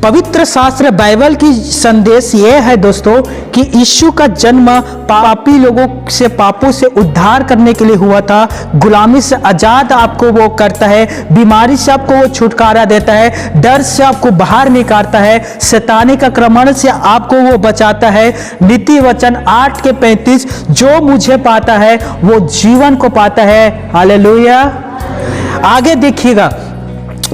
पवित्र शास्त्र बाइबल की संदेश ये है दोस्तों कि यीशु का जन्म पापी लोगों से, पापों से उद्धार करने के लिए हुआ था। गुलामी से आजाद आपको वो करता है, बीमारी से आपको वो छुटकारा देता है, डर से आपको बाहर निकालता है, शैतानी का आक्रमण से आपको वो बचाता है। नीति वचन 8:35 जो मुझे पाता है वो जीवन को पाता है। हालेलुया। आगे देखिएगा,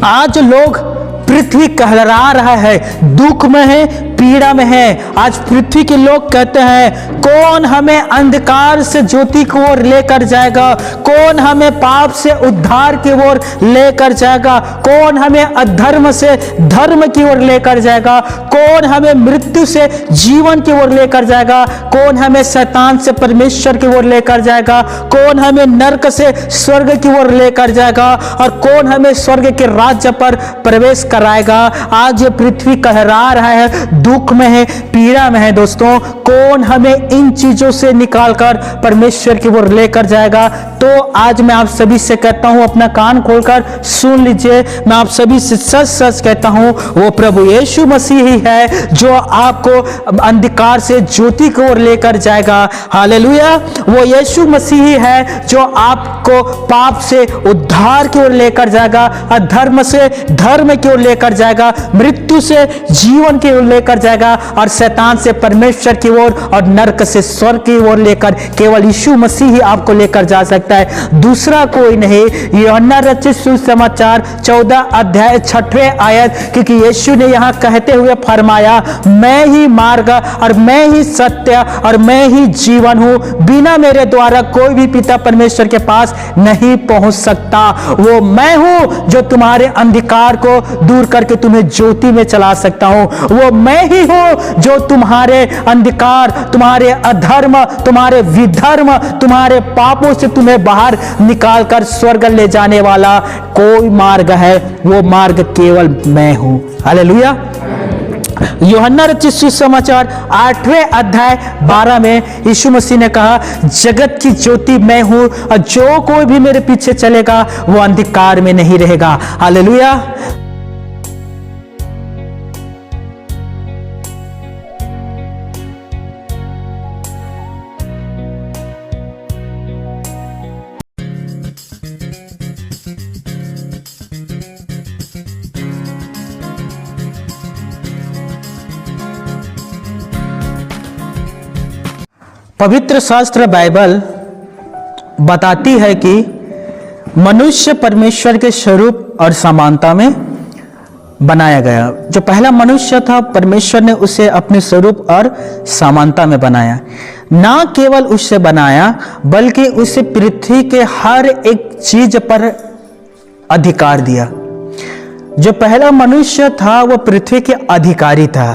आज लोग पृथ्वी कहलरा रहा है, दुख में है, पीड़ा में है। आज पृथ्वी के लोग कहते हैं कौन हमें अंधकार से ज्योति की ओर लेकर जाएगा, कौन हमें पाप से उद्धार की ओर लेकर जाएगा, कौन हमें अधर्म से धर्म की ओर लेकर जाएगा, कौन हमें मृत्यु से जीवन की ओर लेकर जाएगा, कौन हमें शैतान से परमेश्वर की ओर लेकर जाएगा, कौन हमें नरक से स्वर्ग की ओर लेकर जाएगा और कौन हमें स्वर्ग के राज्य पर प्रवेश कराएगा। आज ये पृथ्वी कहरा रहा है, दुख में है, पीड़ा में है। दोस्तों, कौन हमें इन चीजों से निकालकर परमेश्वर की ओर लेकर जाएगा? तो आज मैं आप सभी से कहता हूं, अपना कान खोलकर सुन लीजिए। मैं आप सभी से सच सच कहता हूं, वो प्रभु यीशु मसीह ही है जो आपको अंधकार से ज्योति की ओर लेकर जाएगा। हालेलुया। वो यीशु मसीह ही है जो आपको पाप से उद्धार की ओर लेकर जाएगा, अधर्म से धर्म की ओर लेकर जाएगा, मृत्यु से जीवन की ओर लेकर जाएगा और शैतान से परमेश्वर की ओर और नरक से स्वर्ग की ओर लेकर केवल यीशु मसीह ही आपको लेकर जा सकता है, दूसरा कोई नहीं। यूहन्ना रचित सुसमाचार 14:6 आयत, क्योंकि यीशु ने यहां कहते हुए फरमाया, मैं ही मार्ग और मैं ही सत्य और मैं ही जीवन हूं, बिना मेरे द्वारा कोई भी पिता परमेश्वर के पास नहीं पहुंच सकता। वो मैं हूं जो तुम्हारे अंधकार को दूर करके तुम्हें ज्योति में चला सकता हूं। वो मैं ही हूं जो तुम्हारे अंधकार, तुम्हारे अधर्म, तुम्हारे विधर्म, तुम्हारे पापों से तुम्हें बाहर निकालकर स्वर्ग ले जाने वाला कोई मार्ग है, वो मार्ग केवल मैं हूं। हालेलुया। यूहन्ना रचित सुसमाचार 8:12 में यीशु मसीह ने कहा, जगत की ज्योति मैं हूं और जो कोई भी मेरे पीछे चलेगा वो अंधकार में नहीं रहेगा। हालेलुया। पवित्र शास्त्र बाइबल बताती है कि मनुष्य परमेश्वर के स्वरूप और समानता में बनाया गया। जो पहला मनुष्य था, परमेश्वर ने उसे अपने स्वरूप और समानता में बनाया। ना केवल उससे बनाया बल्कि उसे पृथ्वी के हर एक चीज पर अधिकार दिया। जो पहला मनुष्य था वो पृथ्वी के अधिकारी था,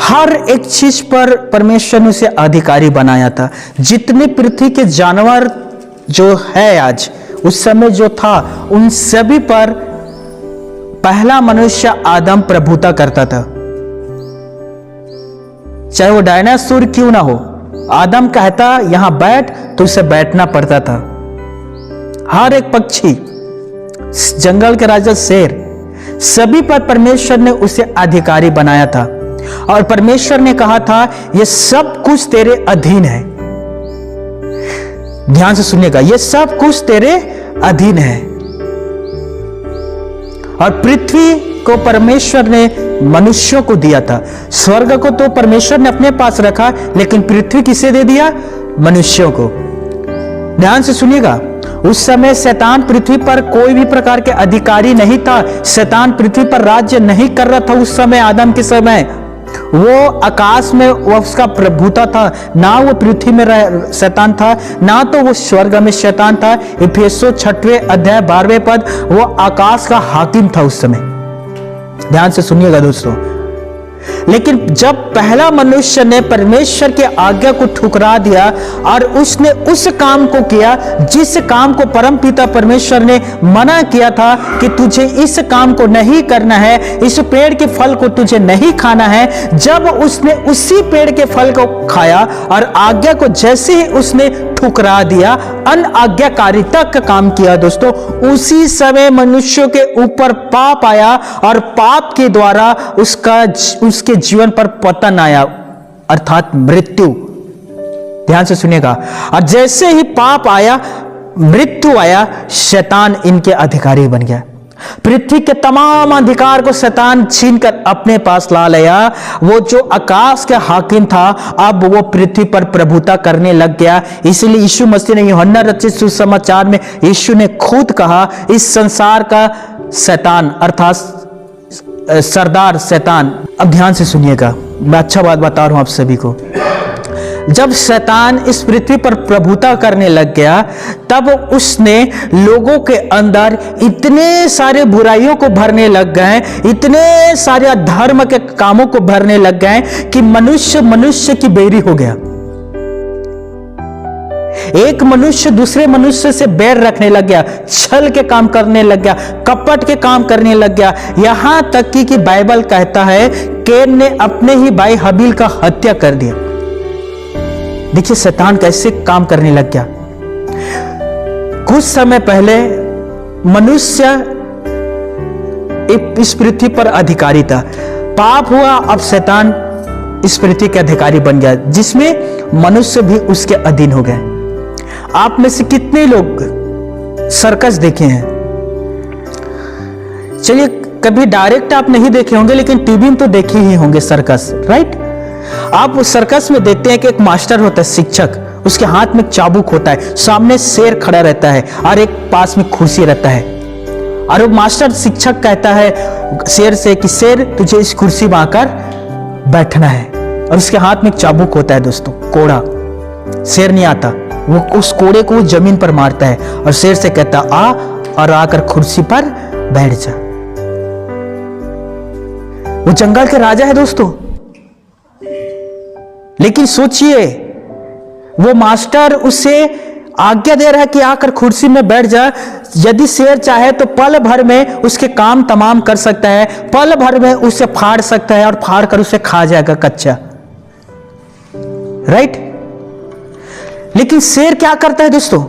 हर एक चीज पर परमेश्वर ने उसे अधिकारी बनाया था। जितने पृथ्वी के जानवर जो है आज, उस समय जो था, उन सभी पर पहला मनुष्य आदम प्रभुता करता था। चाहे वो डायनासोर क्यों ना हो, आदम कहता यहां बैठ तो उसे बैठना पड़ता था। हर एक पक्षी, जंगल के राजा शेर, सभी पर परमेश्वर ने उसे अधिकारी बनाया था और परमेश्वर ने कहा था ये सब कुछ तेरे अधीन है। ध्यान से सुनिएगा, ये सब कुछ तेरे अधीन है। और पृथ्वी को परमेश्वर ने मनुष्यों को दिया था। स्वर्ग को तो परमेश्वर ने अपने पास रखा, लेकिन पृथ्वी किसे दे दिया? मनुष्यों को। ध्यान से सुनिएगा, उस समय शैतान पृथ्वी पर कोई भी प्रकार के अधिकारी नहीं था। शैतान पृथ्वी पर राज्य नहीं कर रहा था उस समय, आदम के समय। वो आकाश में वो उसका प्रभुता था, ना वो पृथ्वी में शैतान था, ना तो वो स्वर्ग में शैतान था। इफिसियों 6:12 वो आकाश का हाकिम था उस समय। ध्यान से सुनिएगा दोस्तों, लेकिन जब पहला मनुष्य ने परमेश्वर की आज्ञा को ठुकरा दिया और उसने उस काम को किया जिस काम को परमपिता परमेश्वर ने मना किया था कि तुझे इस काम को नहीं करना है, इस पेड़ के फल को तुझे नहीं खाना है, जब उसने उसी पेड़ के फल को खाया और आज्ञा को जैसे ही उसने ठुकरा दिया, अनाज्ञाकारिता का काम किया दोस्तों, उसी समय मनुष्यों के ऊपर पाप आया और पाप के द्वारा उसके जीवन पर पतन आया, अर्थात मृत्यु। ध्यान से सुनिएगा। और जैसे ही पाप आया, मृत्यु आया, शैतान इनके अधिकारी बन गया। पृथ्वी के तमाम अधिकार को शैतान छीनकर अपने पास ला लिया। वो जो आकाश के हाकिम था, अब वो पृथ्वी पर प्रभुता करने लग गया। इसलिए यीशु मसीह ने यूहन्ना रचित सुसमाचार में यीशु ने खुद कहा, इस संसार का शैतान अर्थात सरदार शैतान। अब ध्यान से सुनिएगा, मैं अच्छा बात बता रहा हूं आप सभी को। जब शैतान इस पृथ्वी पर प्रभुता करने लग गया, तब उसने लोगों के अंदर इतने सारे बुराइयों को भरने लग गए, इतने सारे अधर्म के कामों को भरने लग गए कि मनुष्य की बैरी हो गया। एक मनुष्य दूसरे मनुष्य से बैर रखने लग गया, छल के काम करने लग गया, कपट के काम करने लग गया। यहां तक कि बाइबल कहता है कैन ने अपने ही भाई हबील का हत्या कर दिया। देखिए शैतान कैसे काम करने लग गया। कुछ समय पहले मनुष्य इस पृथ्वी पर अधिकारी था, पाप हुआ, अब शैतान इस पृथ्वी के अधिकारी बन गया, जिसमें मनुष्य भी उसके अधीन हो गए। आप में से कितने लोग सर्कस देखे हैं? चलिए, कभी डायरेक्ट आप नहीं देखे होंगे, लेकिन टीवी में तो देखे ही होंगे सर्कस, राइट? आप उस सर्कस में देखते हैं कि एक मास्टर होता है, शिक्षक, उसके हाथ में एक चाबुक होता है, सामने शेर खड़ा रहता है और एक पास में कुर्सी रहता है, और वो मास्टर शिक्षक कहता है शेर से कि शेर तुझे इस कुर्सी में आकर बैठना है, और उसके हाथ में एक चाबुक होता है दोस्तों, कोड़ा। शेर नहीं आता, वो उस कोड़े को जमीन पर मारता है और शेर से कहता आ, और आकर कुर्सी पर बैठ जा। वो जंगल के राजा है दोस्तों। लेकिन सोचिए, वो मास्टर उसे आज्ञा दे रहा है कि आकर कुर्सी में बैठ जा। यदि शेर चाहे तो पल भर में उसके काम तमाम कर सकता है, पल भर में उसे फाड़ सकता है और फाड़ कर उसे खा जाएगा कच्चा, राइट? लेकिन शेर क्या करता है दोस्तों?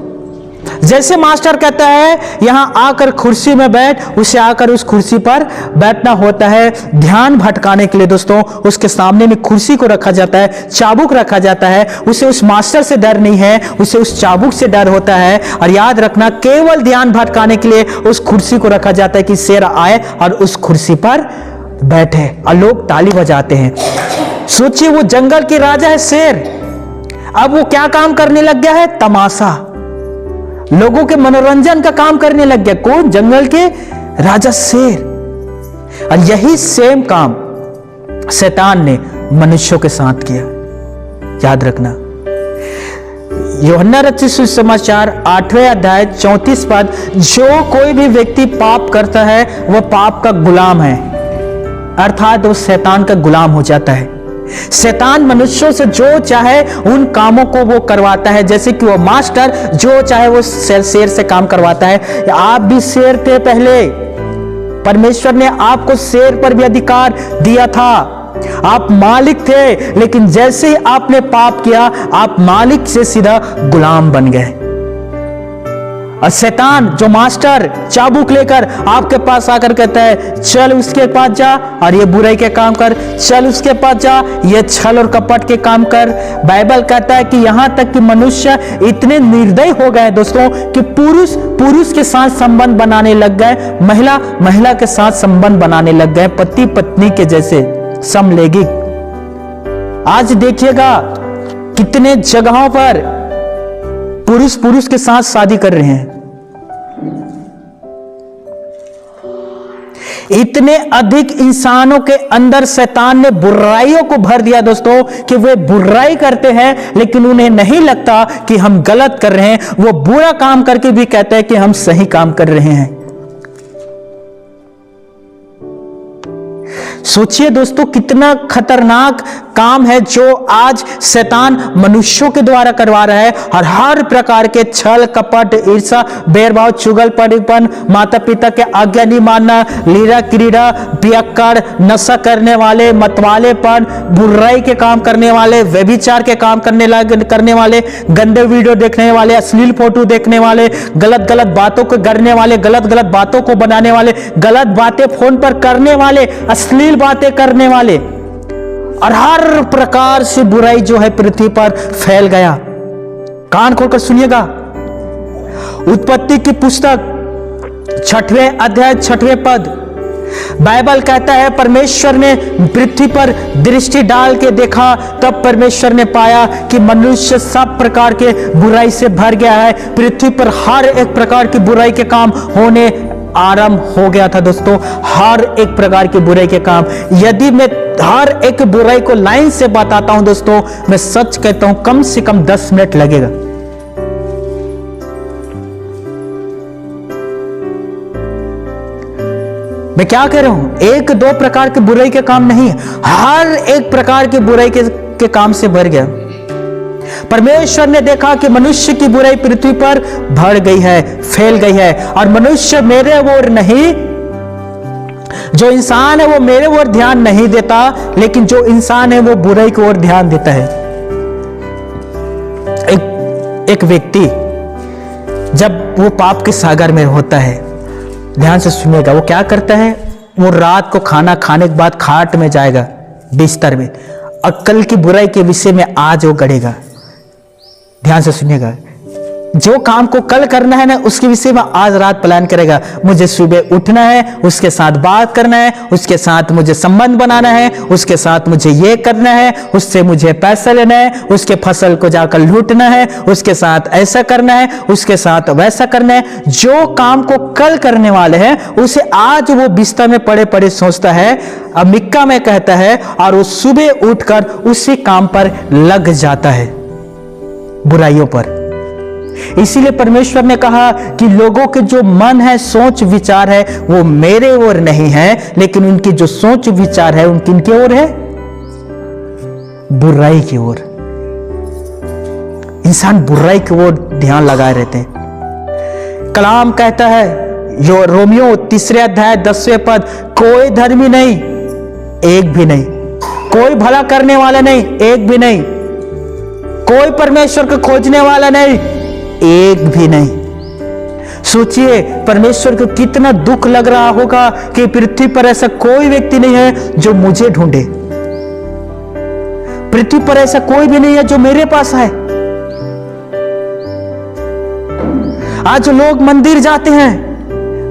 जैसे मास्टर कहता है यहां आकर कुर्सी में बैठ, उसे आकर उस कुर्सी पर बैठना होता है। ध्यान भटकाने के लिए दोस्तों उसके सामने में कुर्सी को रखा जाता है, चाबुक रखा जाता है। उसे उस मास्टर से डर नहीं है, उसे उस चाबुक से डर होता है। और याद रखना, केवल ध्यान भटकाने के लिए उस कुर्सी को रखा जाता है कि शेर आए और उस कुर्सी पर बैठे, और लोग ताली बजाते हैं। सोचिए, वो जंगल के राजा है शेर, अब वो क्या काम करने लग गया है? तमाशा, लोगों के मनोरंजन का काम करने लग गया। कौन? जंगल के राजा शेर। और यही सेम काम शैतान ने मनुष्यों के साथ किया। याद रखना, यूहन्ना रचित सुसमाचार 8वें अध्याय 34 पद, जो कोई भी व्यक्ति पाप करता है वह पाप का गुलाम है, अर्थात वो शैतान का गुलाम हो जाता है। शैतान मनुष्यों से जो चाहे उन कामों को वो करवाता है, जैसे कि वो मास्टर जो चाहे वो शेर से काम करवाता है। आप भी शेर थे पहले, परमेश्वर ने आपको शेर पर भी अधिकार दिया था, आप मालिक थे, लेकिन जैसे ही आपने पाप किया आप मालिक से सीधा गुलाम बन गए। और शैतान जो मास्टर चाबुक लेकर आपके पास आकर कहता है चल उसके पास जा और ये बुराई के काम कर, चल उसके पास जा ये छल और कपट के काम कर। बाइबल कहता है कि यहां तक कि मनुष्य इतने निर्दयी हो गए दोस्तों कि पुरुष पुरुष के साथ संबंध बनाने लग गए, महिला महिला के साथ संबंध बनाने लग गए, पति पत्नी के जैसे समलैंगिक। आज देखिएगा कितने जगहों पर पुरुष पुरुष के साथ शादी कर रहे हैं। इतने अधिक इंसानों के अंदर शैतान ने बुराइयों को भर दिया दोस्तों कि वे बुराई करते हैं, लेकिन उन्हें नहीं लगता कि हम गलत कर रहे हैं। वो बुरा काम करके भी कहते हैं कि हम सही काम कर रहे हैं। सोचिए दोस्तों कितना खतरनाक काम है जो आज शैतान मनुष्यों के द्वारा करवा रहा है। और हर प्रकार के छल कपट ईर्ष्या भेदभाव चुगलपन माता पिता के आज्ञा नहीं मानना लीला क्रीड़ा पियक्कड़ नशा करने वाले मतवालेपन बुराई के काम करने वाले व्यभिचार के काम करने वाले गंदे वीडियो देखने वाले अश्लील फोटो देखने वाले गलत गलत बातों को करने वाले गलत गलत बातों को बनाने वाले गलत बातें फोन पर करने वाले अश्लील बातें करने वाले और हर प्रकार से बुराई जो है पृथ्वी पर फैल गया। कान खोलकर सुनिएगा। उत्पत्ति की पुस्तक 6वें अध्याय 6वें पद बाइबल कहता है परमेश्वर ने पृथ्वी पर दृष्टि डाल के देखा तब परमेश्वर ने पाया कि मनुष्य सब प्रकार के बुराई से भर गया है। पृथ्वी पर हर एक प्रकार की बुराई के काम होने आरंभ हो गया था दोस्तों। हर एक प्रकार की बुराई के काम, यदि मैं हर एक बुराई को लाइन से बताता हूं दोस्तों, मैं सच कहता हूं कम से कम 10 मिनट लगेगा। मैं क्या कह रहा हूं, एक दो प्रकार के बुराई के काम नहीं है, हर एक प्रकार की बुराई के काम से भर गया। परमेश्वर ने देखा कि मनुष्य की बुराई पृथ्वी पर बढ़ गई है, फैल गई है और मनुष्य मेरे ओर नहीं, जो इंसान है वो मेरे ओर ध्यान नहीं देता, लेकिन जो इंसान है वो बुराई की ओर ध्यान देता है। एक व्यक्ति जब वो पाप के सागर में होता है, ध्यान से सुनिएगा, वो क्या करता है, वो रात को खाना खाने के बाद खाट में जाएगा बिस्तर में, अक्ल की बुराई के विषय में आज वो गढ़ेगा। ध्यान से सुनिएगा, जो काम को कल करना है ना उसके विषय में आज रात प्लान करेगा। मुझे सुबह उठना है, उसके साथ बात करना है, उसके साथ मुझे संबंध बनाना है, उसके साथ मुझे ये करना है, उससे मुझे पैसा लेना है, उसके फसल को जाकर लूटना है, उसके साथ ऐसा करना है, उसके साथ वैसा करना है। जो काम को कल करने वाले हैं उसे आज वो बिस्तर में पड़े पड़े सोचता है, अमिक्का में कहता है, और वो सुबह उठकर उसी काम पर लग जाता है, बुराइयों पर। इसीलिए परमेश्वर ने कहा कि लोगों के जो मन है सोच विचार है वो मेरे ओर नहीं है, लेकिन उनकी जो सोच विचार है उनकी इनके ओर है, बुराई की ओर। इंसान बुराई की ओर ध्यान लगाए रहते हैं। कलाम कहता है, जो रोमियो 3 अध्याय 10वें पद, कोई धर्मी नहीं, एक भी नहीं, कोई भला करने वाला नहीं, एक भी नहीं, कोई परमेश्वर को खोजने वाला नहीं, एक भी नहीं। सोचिए परमेश्वर को कितना दुख लग रहा होगा कि पृथ्वी पर ऐसा कोई व्यक्ति नहीं है जो मुझे ढूंढे, पृथ्वी पर ऐसा कोई भी नहीं है जो मेरे पास है। आज लोग मंदिर जाते हैं,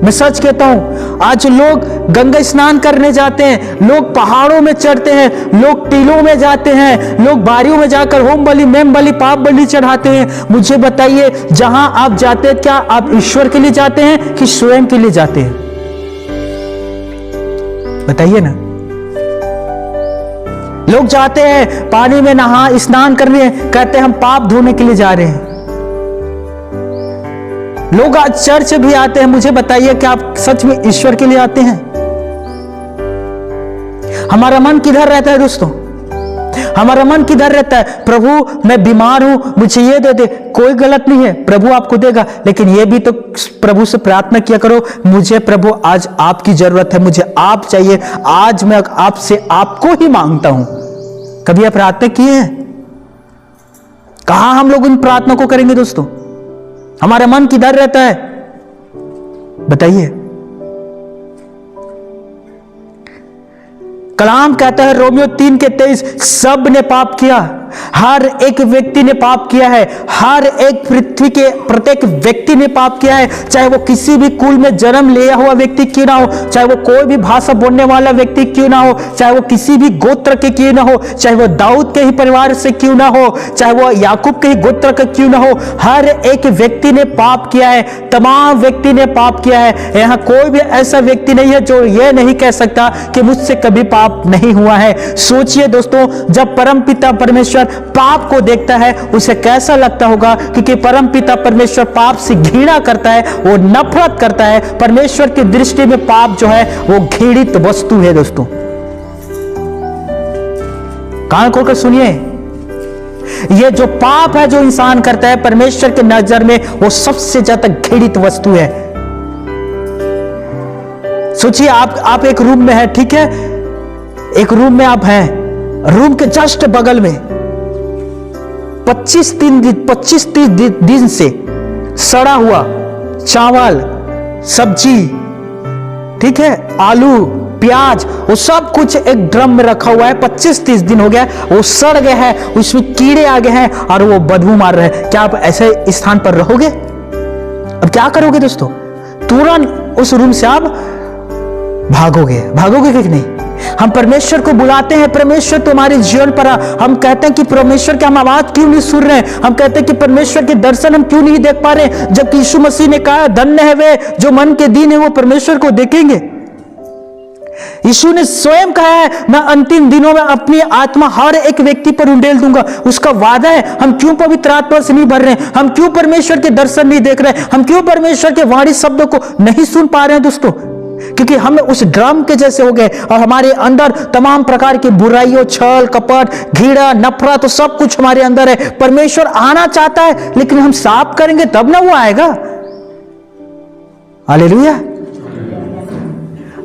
मैं सच कहता हूं, आज लोग गंगा स्नान करने जाते हैं, लोग पहाड़ों में चढ़ते हैं, लोग टीलों में जाते हैं, लोग बारियों में जाकर होम बलि मेम बलि पाप बलि चढ़ाते हैं। मुझे बताइए, जहां आप जाते हैं क्या आप ईश्वर के लिए जाते हैं कि स्वयं के लिए जाते हैं? बताइए ना। लोग जाते हैं पानी में नहा स्नान करने, कहते हैं हम पाप धोने के लिए जा रहे हैं। लोग आज चर्च भी आते हैं, मुझे बताइए कि आप सच में ईश्वर के लिए आते हैं? हमारा मन किधर रहता है दोस्तों? हमारा मन किधर रहता है? प्रभु मैं बीमार हूं, मुझे ये दे दे। कोई गलत नहीं है, प्रभु आपको देगा, लेकिन ये भी तो प्रभु से प्रार्थना किया करो, मुझे प्रभु आज आपकी जरूरत है, मुझे आप चाहिए, आज मैं आपसे आपको ही मांगता हूं। कभी आप प्रार्थना किए हैं? कहां हम लोग इन प्रार्थना को करेंगे दोस्तों? हमारा मन किधर रहता है बताइए। कलाम कहता है रोमियो 3:23, सब ने पाप किया, हर एक व्यक्ति ने पाप किया है, हर एक पृथ्वी के प्रत्येक व्यक्ति ने पाप किया है, चाहे वो किसी भी कुल में जन्म लिया हुआ व्यक्ति क्यों ना हो, चाहे वो कोई भी भाषा बोलने वाला व्यक्ति क्यों ना हो, चाहे वो किसी भी गोत्र के क्यों ना हो, चाहे वो दाऊद के ही परिवार से क्यों ना हो, चाहे वो याकूब के ही गोत्र का क्यों ना हो, हर एक व्यक्ति ने पाप किया है, तमाम व्यक्ति ने पाप किया है। यहां कोई भी ऐसा व्यक्ति नहीं है जो ये नहीं कह सकता कि मुझसे कभी पाप नहीं हुआ है। सोचिए दोस्तों, जब परमपिता परमेश्वर पाप को देखता है उसे कैसा लगता होगा, क्योंकि परमपिता परमेश्वर पाप से घृणा करता है, वो नफरत करता है। परमेश्वर की दृष्टि में पाप जो है वो घृणित वस्तु है दोस्तों। कान खोलकर सुनिए, ये जो पाप है जो इंसान करता है परमेश्वर के नजर में वो सबसे ज्यादा घृणित वस्तु है। सोचिए आप एक रूम में है, ठीक है, एक रूम में आप हैं, रूम के जस्ट बगल में 25-30 दिन से सड़ा हुआ चावल, सब्जी, ठीक है, आलू, प्याज, वो सब कुछ एक ड्रम में रखा हुआ है। 25-30 दिन हो गया, वो सड़ गया है, उसमें कीड़े आ गए हैं और वो बदबू मार रहे हैं। क्या आप ऐसे स्थान पर रहोगे? अब क्या करोगे दोस्तों? तुरंत उस रूम से आप भागोगे कि नहीं? हम परमेश्वर को बुलाते हैं, परमेश्वर तुम्हारे जीवन पर हम कहते हैं कि परमेश्वर की हम आवाज क्यों नहीं सुन रहे? हम कहते हैं कि परमेश्वर के दर्शन हम क्यों नहीं देख पा रहे? जबकि यीशु मसीह ने कहा धन्य है वे जो मन के दीन है वो परमेश्वर को देखेंगे। यीशु ने स्वयं कहा है मैं अंतिम दिनों में अपनी आत्मा हर एक व्यक्ति पर उंडेल दूंगा, उसका वादा है। हम क्यों पवित्र आत्मा से नहीं भर रहे? हम क्यों परमेश्वर के दर्शन नहीं देख रहे? हम क्यों परमेश्वर के वाणी शब्दों को नहीं सुन पा रहे हैं दोस्तों? क्योंकि हम उस ड्रम के जैसे हो गए और हमारे अंदर तमाम प्रकार की बुराइयों, छल कपट, घृणा, नफरत, तो सब कुछ हमारे अंदर है। परमेश्वर आना चाहता है लेकिन हम साफ करेंगे तब ना वो आएगा। हालेलुया।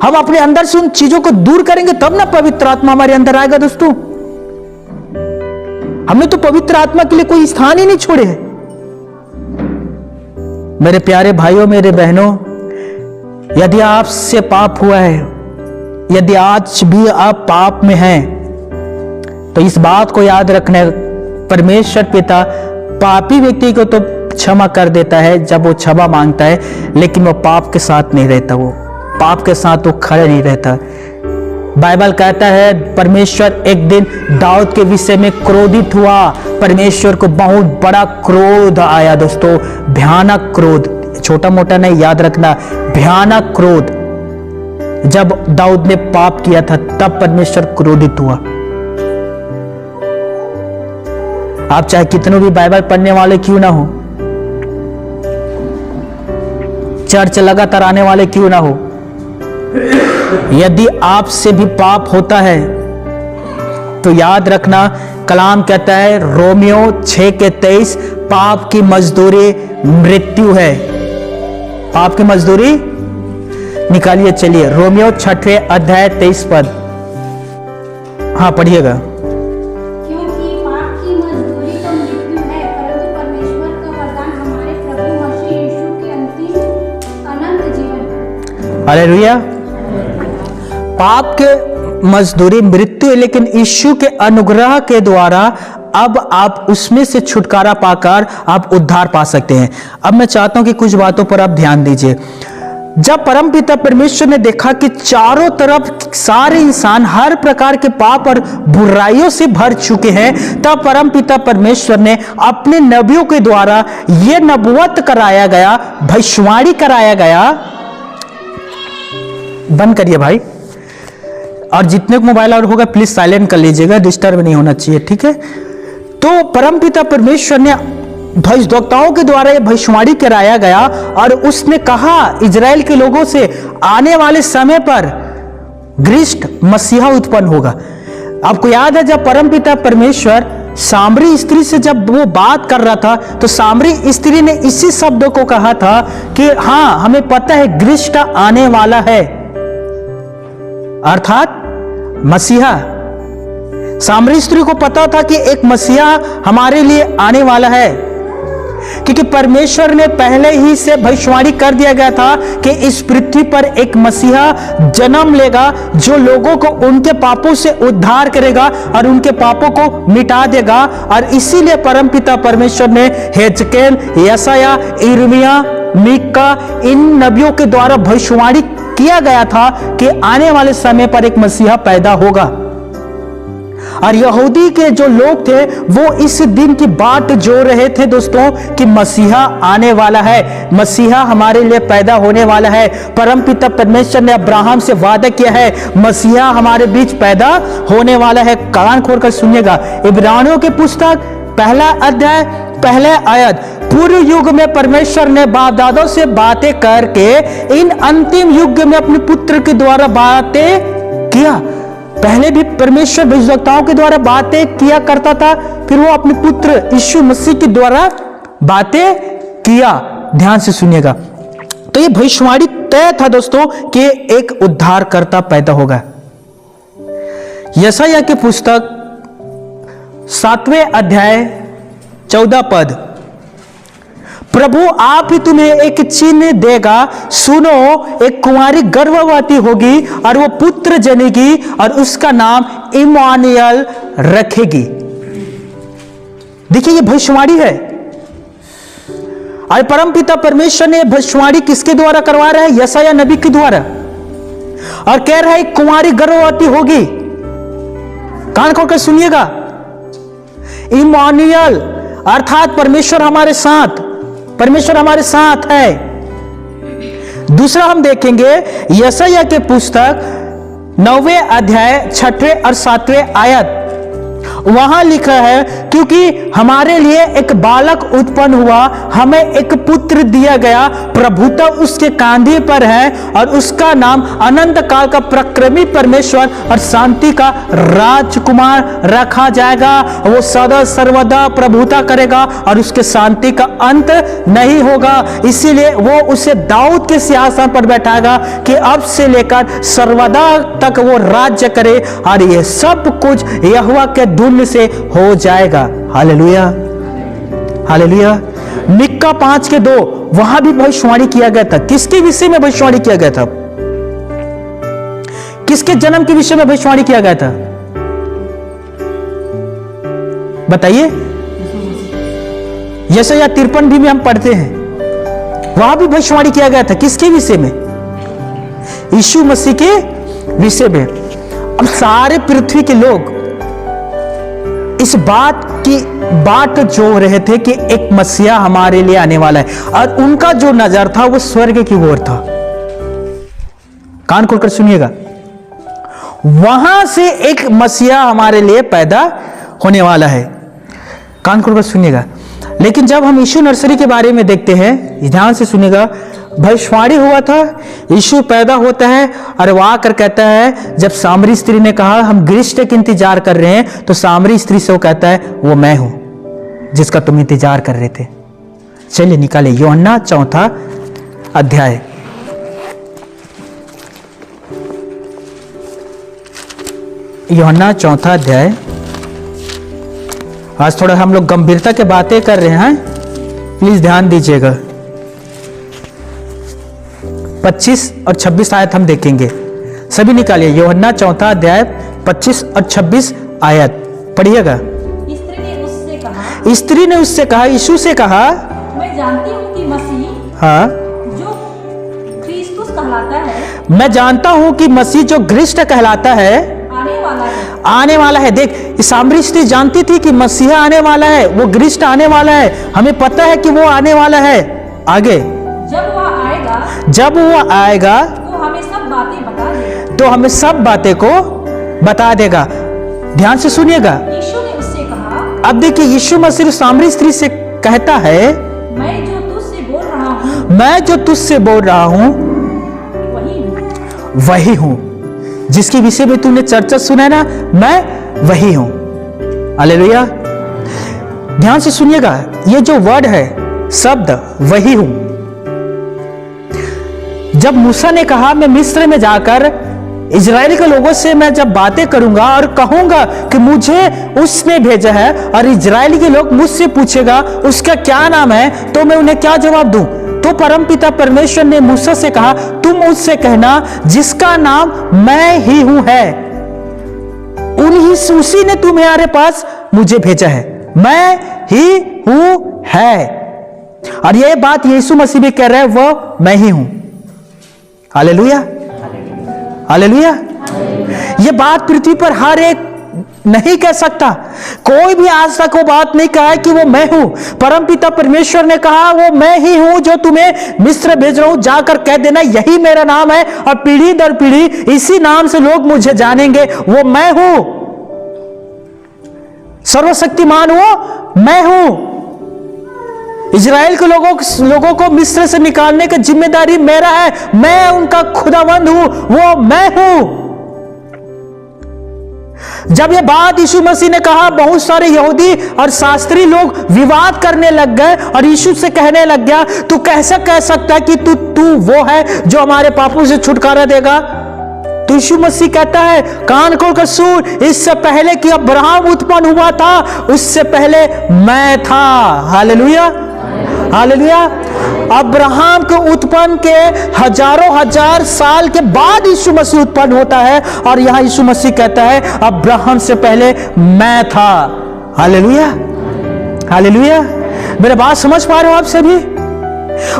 हम अपने अंदर से उन चीजों को दूर करेंगे तब ना पवित्र आत्मा हमारे अंदर आएगा दोस्तों। हमने तो पवित्र आत्मा के लिए कोई स्थान ही नहीं छोड़े हैं। मेरे प्यारे भाइयों, मेरे बहनों, यदि आपसे पाप हुआ है, यदि आज भी आप पाप में हैं, तो इस बात को याद रखना, परमेश्वर पिता पापी व्यक्ति को तो क्षमा कर देता है जब वो क्षमा मांगता है, लेकिन वो पाप के साथ नहीं रहता, वो पाप के साथ वो खड़े नहीं रहता। बाइबल कहता है परमेश्वर एक दिन दाऊद के विषय में क्रोधित हुआ। परमेश्वर को बहुत बड़ा क्रोध आया दोस्तों, भयानक क्रोध, छोटा मोटा नहीं, याद रखना, भयानक क्रोध। जब दाऊद ने पाप किया था तब परमेश्वर क्रोधित हुआ। आप चाहे कितनों भी बाइबल पढ़ने वाले क्यों ना हो, चर्च लगातार आने वाले क्यों ना हो, यदि आपसे भी पाप होता है तो याद रखना, कलाम कहता है रोमियो 6:23, पाप की मजदूरी मृत्यु है। पाप की मजदूरी निकालिए, चलिए रोमियो 6वें अध्याय 23 पद। हाँ पढ़िएगा। क्योंकि पाप की मजदूरी तो मृत्यु है, परंतु परमेश्वर का वरदान हमारे प्रभु मसीह यीशु के अंतिम अनंत जीवन। हालेलुया। पाप के मजदूरी मृत्यु है, लेकिन यीशु के अनुग्रह के द्वारा अब आप उसमें से छुटकारा पाकर आप उद्धार पा सकते हैं। अब मैं चाहता हूं कि कुछ बातों पर आप ध्यान दीजिए। जब परमपिता परमेश्वर ने देखा कि चारों तरफ सारे इंसान हर प्रकार के पाप और बुराइयों से भर चुके हैं, तब परमपिता परमेश्वर ने अपने नबियों के द्वारा यह नबूवत कराया गया, भविष्यवाणी कराया गया। बंद करिए भाई, और जितने को मोबाइल और होगा प्लीज साइलेंट कर लीजिएगा, डिस्टर्ब नहीं होना चाहिए, ठीक है। तो परमपिता परमेश्वर ने भविष्यवक्ताओं के द्वारा यह भविष्यवाणी कराया गया और उसने कहा इजराइल के लोगों से आने वाले समय पर ग्रिस्ट मसीहा उत्पन्न होगा। आपको याद है जब परमपिता परमेश्वर सामरी स्त्री से जब वो बात कर रहा था तो सामरी स्त्री ने इसी शब्दों को कहा था कि हाँ हमें पता है ग्रिस्ट आने वाला है, अर्थात मसीहा। सामरी स्त्री को पता था कि एक मसीहा हमारे लिए आने वाला है, क्योंकि परमेश्वर ने पहले ही से भविष्यवाणी कर दिया गया था कि इस पृथ्वी पर एक मसीहा जन्म लेगा जो लोगों को उनके पापों से उद्धार करेगा और उनके पापों को मिटा देगा। और इसीलिए परमपिता परमेश्वर ने हेजकेल, यशाया, यिर्मयाह, मीका, इन नबियों के द्वारा भविष्यवाणी किया गया था कि आने वाले समय पर एक मसीहा पैदा होगा। और यहूदी के जो लोग थे वो इस दिन की बाट जोड़ रहे थे दोस्तों कि मसीहा आने वाला है, मसीहा हमारे लिए पैदा होने वाला है। परमपिता परमेश्वर ने अब्राहम से वादा किया है मसीहा हमारे बीच पैदा होने वाला है। कान खोलकर सुनिएगा, इब्रानियों की पुस्तक 1 अध्याय 1 आयत, पूर्व युग में परमेश्वर ने बाप दादों से बातें करके इन अंतिम युग में अपने पुत्र के द्वारा बातें किया। पहले भी परमेश्वर भविष्यवक्ताओं के द्वारा बातें किया करता था, फिर वो अपने पुत्र यीशु मसीह के द्वारा बातें किया। ध्यान से सुनिएगा। तो ये भविष्यवाणी तय था दोस्तों कि एक उद्धारकर्ता पैदा होगा। यशायाह की पुस्तक 7वें अध्याय 14 पद, प्रभु आप ही तुम्हें एक चिन्ह देगा, सुनो एक कुंवारी गर्भवती होगी और वो पुत्र जनेगी और उसका नाम इम्मानुएल रखेगी। देखिए ये भविष्यवाणी है और परमपिता परमेश्वर ने भविष्यवाणी किसके द्वारा करवा रहा है? यशायाह नबी के द्वारा। और कह रहा है एक कुंवारी गर्भवती होगी। कान खोलकर सुनिएगा। इम्मानुएल अर्थात परमेश्वर हमारे साथ, परमेश्वर हमारे साथ है। दूसरा हम देखेंगे यशायाह के पुस्तक 9वें अध्याय 6वें और 7वें आयत। वहां लिखा है क्योंकि हमारे लिए एक बालक उत्पन्न हुआ, हमें एक पुत्र दिया गया, प्रभुता उसके कांधे पर है और उसका नाम अनंत काल का पराक्रमी परमेश्वर और शांति का राजकुमार रखा जाएगा। वो सदा सर्वदा प्रभुता करेगा और उसके शांति का अंत नहीं होगा। इसीलिए वो उसे दाऊद के सिंहासन पर बैठाएगा कि अब से लेकर सर्वदा तक वो राज्य करे और ये सब कुछ यहोवा के धुन से हो जाएगा। Hallelujah, hallelujah. मिक्का 5:2 वहां भी भविष्यवाणी किया गया था। किसके विषय में भविष्यवाणी किया गया था? किसके जन्म के विषय में भविष्यवाणी किया गया था? बताइए। यशायाह 53 भी में हम पढ़ते हैं, वहां भी भविष्यवाणी किया गया था। किसके विषय में? यीशु मसीह के विषय में। अब सारे पृथ्वी के लोग इस बात की बाट जो रहे थे कि एक मसीहा हमारे लिए आने वाला है और उनका जो नजर था वो स्वर्ग की ओर था। कान खोलकर सुनिएगा। वहां से एक मसीहा हमारे लिए पैदा होने वाला है। कान खोलकर सुनिएगा। लेकिन जब हम यीशु नर्सरी के बारे में देखते हैं, ध्यान से सुनिएगा, भविष्यवाणी हुआ था, यीशु पैदा होता है और वो आकर कहता है, जब सामरी स्त्री ने कहा हम ग्रीष्म के इंतजार कर रहे हैं, तो सामरी स्त्री से वो कहता है वो मैं हूं जिसका तुम इंतजार कर रहे थे। चलिए निकाले यूहन्ना 4 अध्याय। यूहन्ना 4 अध्याय। आज थोड़ा हम लोग गंभीरता के बातें कर रहे हैं, प्लीज ध्यान दीजिएगा। 25 और 26 आयत हम देखेंगे। सभी निकालिए यूहन्ना 4 अध्याय 25 और 26 आयत पढ़िएगा। स्त्री ने उससे कहा, यीशु से कहा, मैं जानती हूँ कि मसीह, हाँ, जो क्रिस्तुस कहलाता है, मैं जानता हूँ कि मसीह जो ख्रिस्ट कहलाता है आने वाला है। आने वाला है। देख, सामरी स्त्री जानती थी कि मसीहा आने वाला है, वो ख्रिस्ट आने वाला है। हमें पता है कि वो आने वाला है। आगे जब वो आएगा तो हमें सब बातें बता देगा, तो हमें सब बातें को बता देगा। ध्यान से सुनिएगा। यीशु ने उससे कहा, अब देखिए यीशु मसीह सामरी स्त्री से कहता है, मैं जो तुझसे बोल रहा हूँ, मैं जो तुझसे बोल रहा हूँ वही हूँ जिसके विषय में तूने चर्चा सुना है ना, मैं वही हूँ। हालेलुया। ध्यान से सुनिएगा, ये जो वर्ड है, शब्द वही हूँ। जब मूसा ने कहा मैं मिस्र में जाकर इजराइल के लोगों से मैं जब बातें करूंगा और कहूंगा कि मुझे उसने भेजा है, और इजराइल के लोग मुझसे पूछेगा उसका क्या नाम है, तो मैं उन्हें क्या जवाब दूं? तो परमपिता परमेश्वर ने मूसा से कहा, तुम उससे कहना जिसका नाम मैं ही हूं है, उसी ने तुम्हारे पास मुझे भेजा है। मैं ही हूं है। और यह बात यीशु मसीह भी कह रहे हैं, वो मैं ही हूं। Hallelujah, hallelujah. ये बात पृथ्वी पर हर एक नहीं कह सकता। कोई भी आज तक वो बात नहीं कहा है कि वो मैं हूं। परमपिता परमेश्वर ने कहा वो मैं ही हूं जो तुम्हें मिस्र भेज रहा हूं, जाकर कह देना यही मेरा नाम है, और पीढ़ी दर पीढ़ी इसी नाम से लोग मुझे जानेंगे। वो मैं हूं, सर्वशक्तिमान वो मैं हूं। इजराइल के लोगों को मिस्र से निकालने की जिम्मेदारी मेरा है। मैं उनका खुदावंद हूं, वो मैं हूं। जब ये बात यीशु मसीह ने कहा, बहुत सारे यहूदी और शास्त्री लोग विवाद करने लग गए और यीशु से कहने लग गया, तू कैसे कह सकता है कि तू वो है जो हमारे पापों से छुटकारा देगा? तो यीशु मसीह कहता है, कान खोलकर सुन, इससे पहले कि अब्राहम उत्पन्न हुआ था, उससे पहले मैं था। Hallelujah, hallelujah. अब्राहम को उत्पन्न के हजारों हजार साल के बाद यीशु मसीह उत्पन्न होता है, और यहां यीशु मसीह कहता है, अब्राहम से पहले मैं था। Hallelujah, hallelujah. मेरे बात समझ पा रहे हो आप सभी?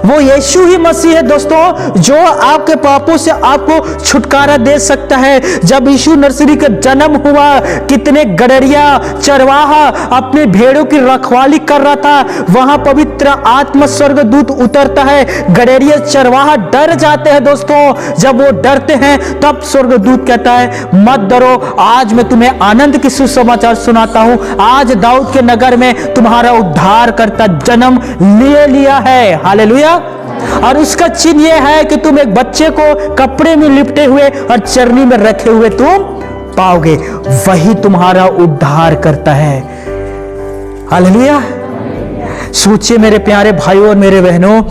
वो यीशु ही मसीह है दोस्तों, जो आपके पापों से आपको छुटकारा दे सकता है। जब यीशु नर्सरी का जन्म हुआ, कितने गडरिया चरवाहा अपने भेड़ों की रखवाली कर रहा था, वहां पवित्र आत्मा स्वर्गदूत उतरता है। गडरिया चरवाहा डर जाते हैं दोस्तों। जब वो डरते हैं तब स्वर्गदूत कहता है, मत डरो, आज मैं तुम्हें आनंद की सुसमाचार सुनाता हूं। आज दाऊद के नगर में तुम्हारा उद्धार करता जन्म ले लिया है। हालेलुया। और उसका चिन्ह यह है कि तुम एक बच्चे को कपड़े में लिपटे हुए और चरनी में रखे हुए तुम पाओगे। वही तुम्हारा उद्धार करता है। हालेलुया। सोचिए मेरे प्यारे भाइयों और मेरे बहनों,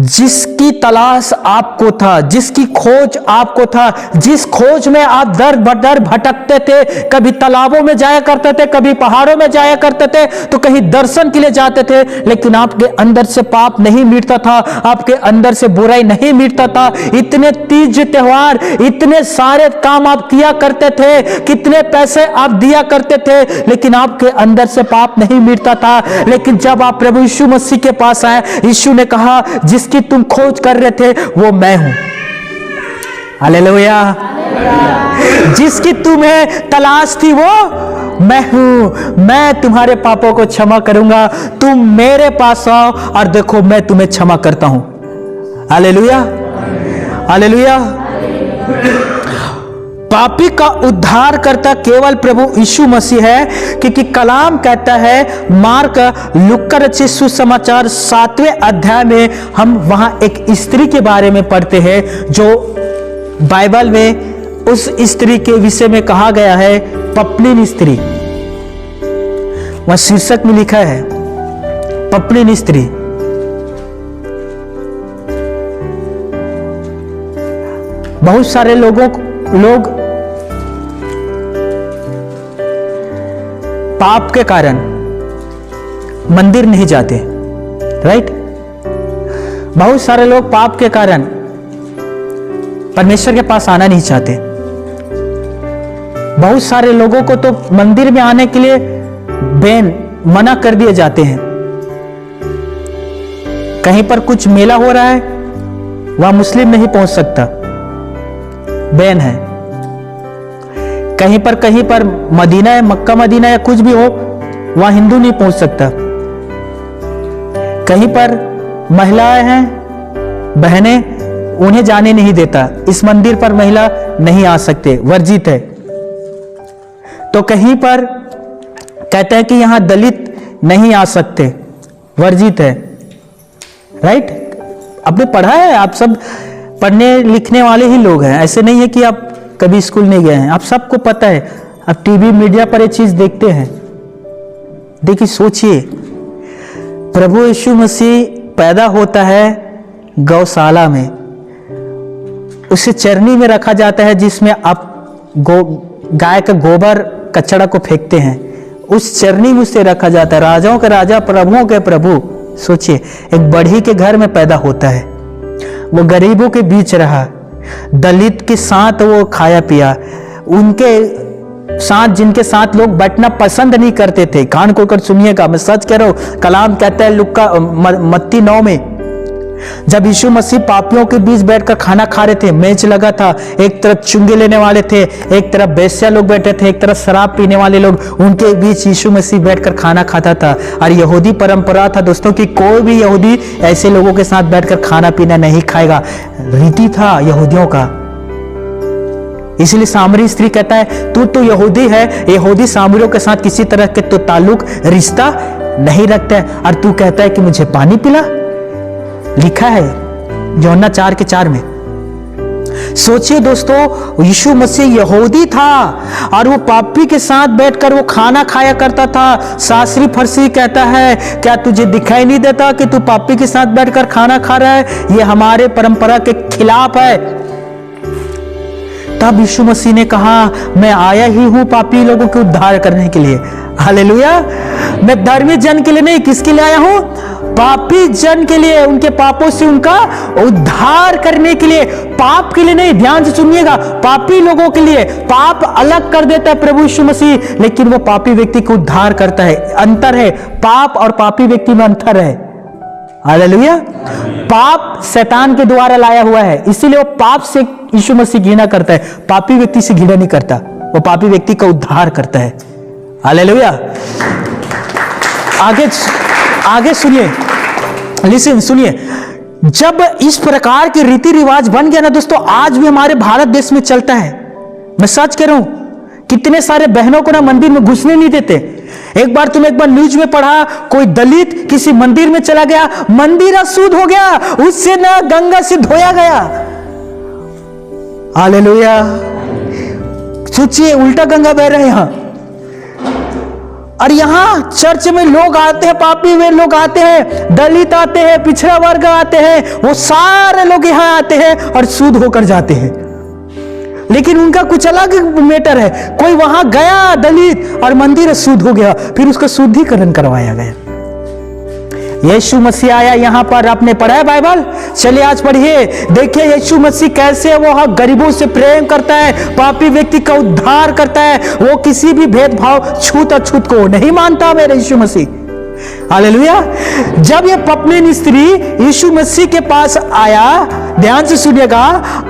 जिसकी तलाश आपको था, जिसकी खोज आपको था, जिस खोज में आप दर बदर भटकते थे, कभी तालाबों में जाया करते थे, कभी पहाड़ों में जाया करते थे, तो कहीं दर्शन के लिए जाते थे, लेकिन आपके अंदर से पाप नहीं मिटता था, आपके अंदर से बुराई नहीं मिटता था। इतने तीज त्योहार, इतने सारे काम आप किया करते थे, कितने पैसे आप दिया करते थे, लेकिन आपके अंदर से पाप नहीं मिटता था। लेकिन जब आप प्रभु यीशु मसीह के पास आए, यीशु ने कहा, जिसकी तुम खोज कर रहे थे वो मैं हूं। हालेलुया। जिसकी तुम्हें तलाश थी वो मैं हूं। मैं तुम्हारे पापों को क्षमा करूंगा। तुम मेरे पास आओ और देखो मैं तुम्हें क्षमा करता हूं। Hallelujah, hallelujah. पापी का उद्धार करता केवल प्रभु यीशु मसीह है, क्योंकि कलाम कहता है, मार्क लूका रचित सुसमाचार 7वें अध्याय में हम वहां एक स्त्री के बारे में पढ़ते हैं, जो बाइबल में उस स्त्री के विषय में कहा गया है, पपलीन स्त्री। वहां शीर्षक में लिखा है पपलीन स्त्री। बहुत सारे लोग पाप के कारण मंदिर नहीं जाते, राइट? बहुत सारे लोग पाप के कारण परमेश्वर के पास आना नहीं चाहते। बहुत सारे लोगों को तो मंदिर में आने के लिए मना कर दिए जाते हैं। कहीं पर कुछ मेला हो रहा है, वहां मुस्लिम नहीं पहुंच सकता, बैन है। कहीं पर मदीना है, मक्का मदीना या कुछ भी हो, वहां हिंदू नहीं पहुंच सकता। कहीं पर महिलाएं हैं, बहनें, उन्हें जाने नहीं देता, इस मंदिर पर महिला नहीं आ सकते, वर्जित है। तो कहीं पर कहते हैं कि यहां दलित नहीं आ सकते, वर्जित है, राइट? आपने पढ़ा है, आप सब पढ़ने लिखने वाले ही लोग हैं, ऐसे नहीं है कि आप कभी स्कूल नहीं गए हैं, आप सबको पता है। आप टीवी मीडिया पर ये चीज देखते हैं। देखिए, सोचिए, प्रभु यीशु मसीह पैदा होता है गौशाला में, उसे चरनी में रखा जाता है, जिसमें आप गाय का गोबर कचड़ा को फेंकते हैं, उस चरनी में उसे रखा जाता है। राजाओं के राजा, प्रभुओं के प्रभु। सोचिए, एक बढ़ई के घर में पैदा होता है, वो गरीबों के बीच रहा, दलित के साथ वो खाया पिया, उनके साथ जिनके साथ लोग बैठना पसंद नहीं करते थे। कान खोलकर सुनिएगा, मैं सच कह रहा हूं। कलाम कहता है मत्ती 9 में, जब यीशु मसीह पापियों के बीच बैठकर खाना खा रहे थे, मेज लगा था, एक तरफ चुंगे लेने वाले थे, एक तरफ बेस्या लोग बैठे थे, एक तरफ शराब पीने वाले लोग, उनके बीच यीशु मसीह बैठकर खाना खाता था। और यहूदी परंपरा था दोस्तों कि कोई भी यहूदी ऐसे लोगों के साथ बैठकर खाना पीना नहीं खाएगा, रीति था यहूदियों का। इसलिए सामरी स्त्री कहता है, तू तो यहूदी है, यहूदी सामरियों के साथ किसी तरह के तो ताल्लुक रिश्ता नहीं रखता है, और तू कहता है कि मुझे पानी पिला। लिखा है यूहन्ना 4:4 में। सोचिए दोस्तों, यीशु मसीह यहूदी था और वो पापी के साथ बैठकर वो खाना खाया करता था। शास्त्री फरीसी कहता है, क्या तुझे दिखाई नहीं देता कि तू पापी के साथ बैठकर खाना खा रहा है? ये हमारे परंपरा के खिलाफ है। तब यीशु मसीह ने कहा, मैं आया ही हूं पापी लोगों के उद्धार करने के लिए। हालेलुया। मैं धर्मी जन के लिए नहीं, किसके लिए आया हूं? पापी जन के लिए, उनके पापों से उनका उद्धार करने के लिए, पाप के लिए नहीं। ध्यान से सुनिएगा, पापी लोगों के लिए। पाप अलग कर देता है प्रभु यीशु मसीह, लेकिन वो पापी व्यक्ति को उद्धार करता है। अंतर है, पाप और पापी व्यक्ति में अंतर है। हालेलुया। पाप शैतान के द्वारा लाया हुआ है, इसीलिए वो पाप से यीशु मसीह घृणा करता है, पापी व्यक्ति से घृणा नहीं करता। वो पापी व्यक्ति का उद्धार करता है। हालेलुया। आगे सुनिए, लिसन, सुनिए। जब इस प्रकार के रीति रिवाज बन गया ना दोस्तों, आज भी हमारे भारत देश में चलता है। मैं सच कह रहा हूं, कितने सारे बहनों को ना मंदिर में घुसने नहीं देते। एक बार न्यूज में पढ़ा, कोई दलित किसी मंदिर में चला गया, मंदिर अशुद्ध हो गया, उससे ना गंगा से धोया गया। हालेलुया। सोचिए, उल्टा गंगा बह रहा है यहां। और यहां चर्च में लोग आते हैं, पापी वे लोग आते हैं, दलित आते हैं, पिछड़ा वर्ग आते हैं, वो सारे लोग यहां आते हैं और शुद्ध होकर जाते हैं। लेकिन उनका कुछ अलग मैटर है। कोई वहां गया दलित और मंदिर शुद्ध हो गया, फिर उसका शुद्धिकरण करवाया गया। यीशु मसीह आया यहां पर। आपने पढ़ा है बाइबल? चलिए आज पढ़िए, देखिए यीशु मसीह कैसे वो गरीबों से प्रेम करता है, पापी व्यक्ति का उद्धार करता है। वो किसी भी भेदभाव, छूत अछूत को नहीं मानता मेरे यीशु मसीह। हालेलुया। जब ये पपलेन स्त्री यीशु मसीह के पास आया, ध्यान से सुनिएगा,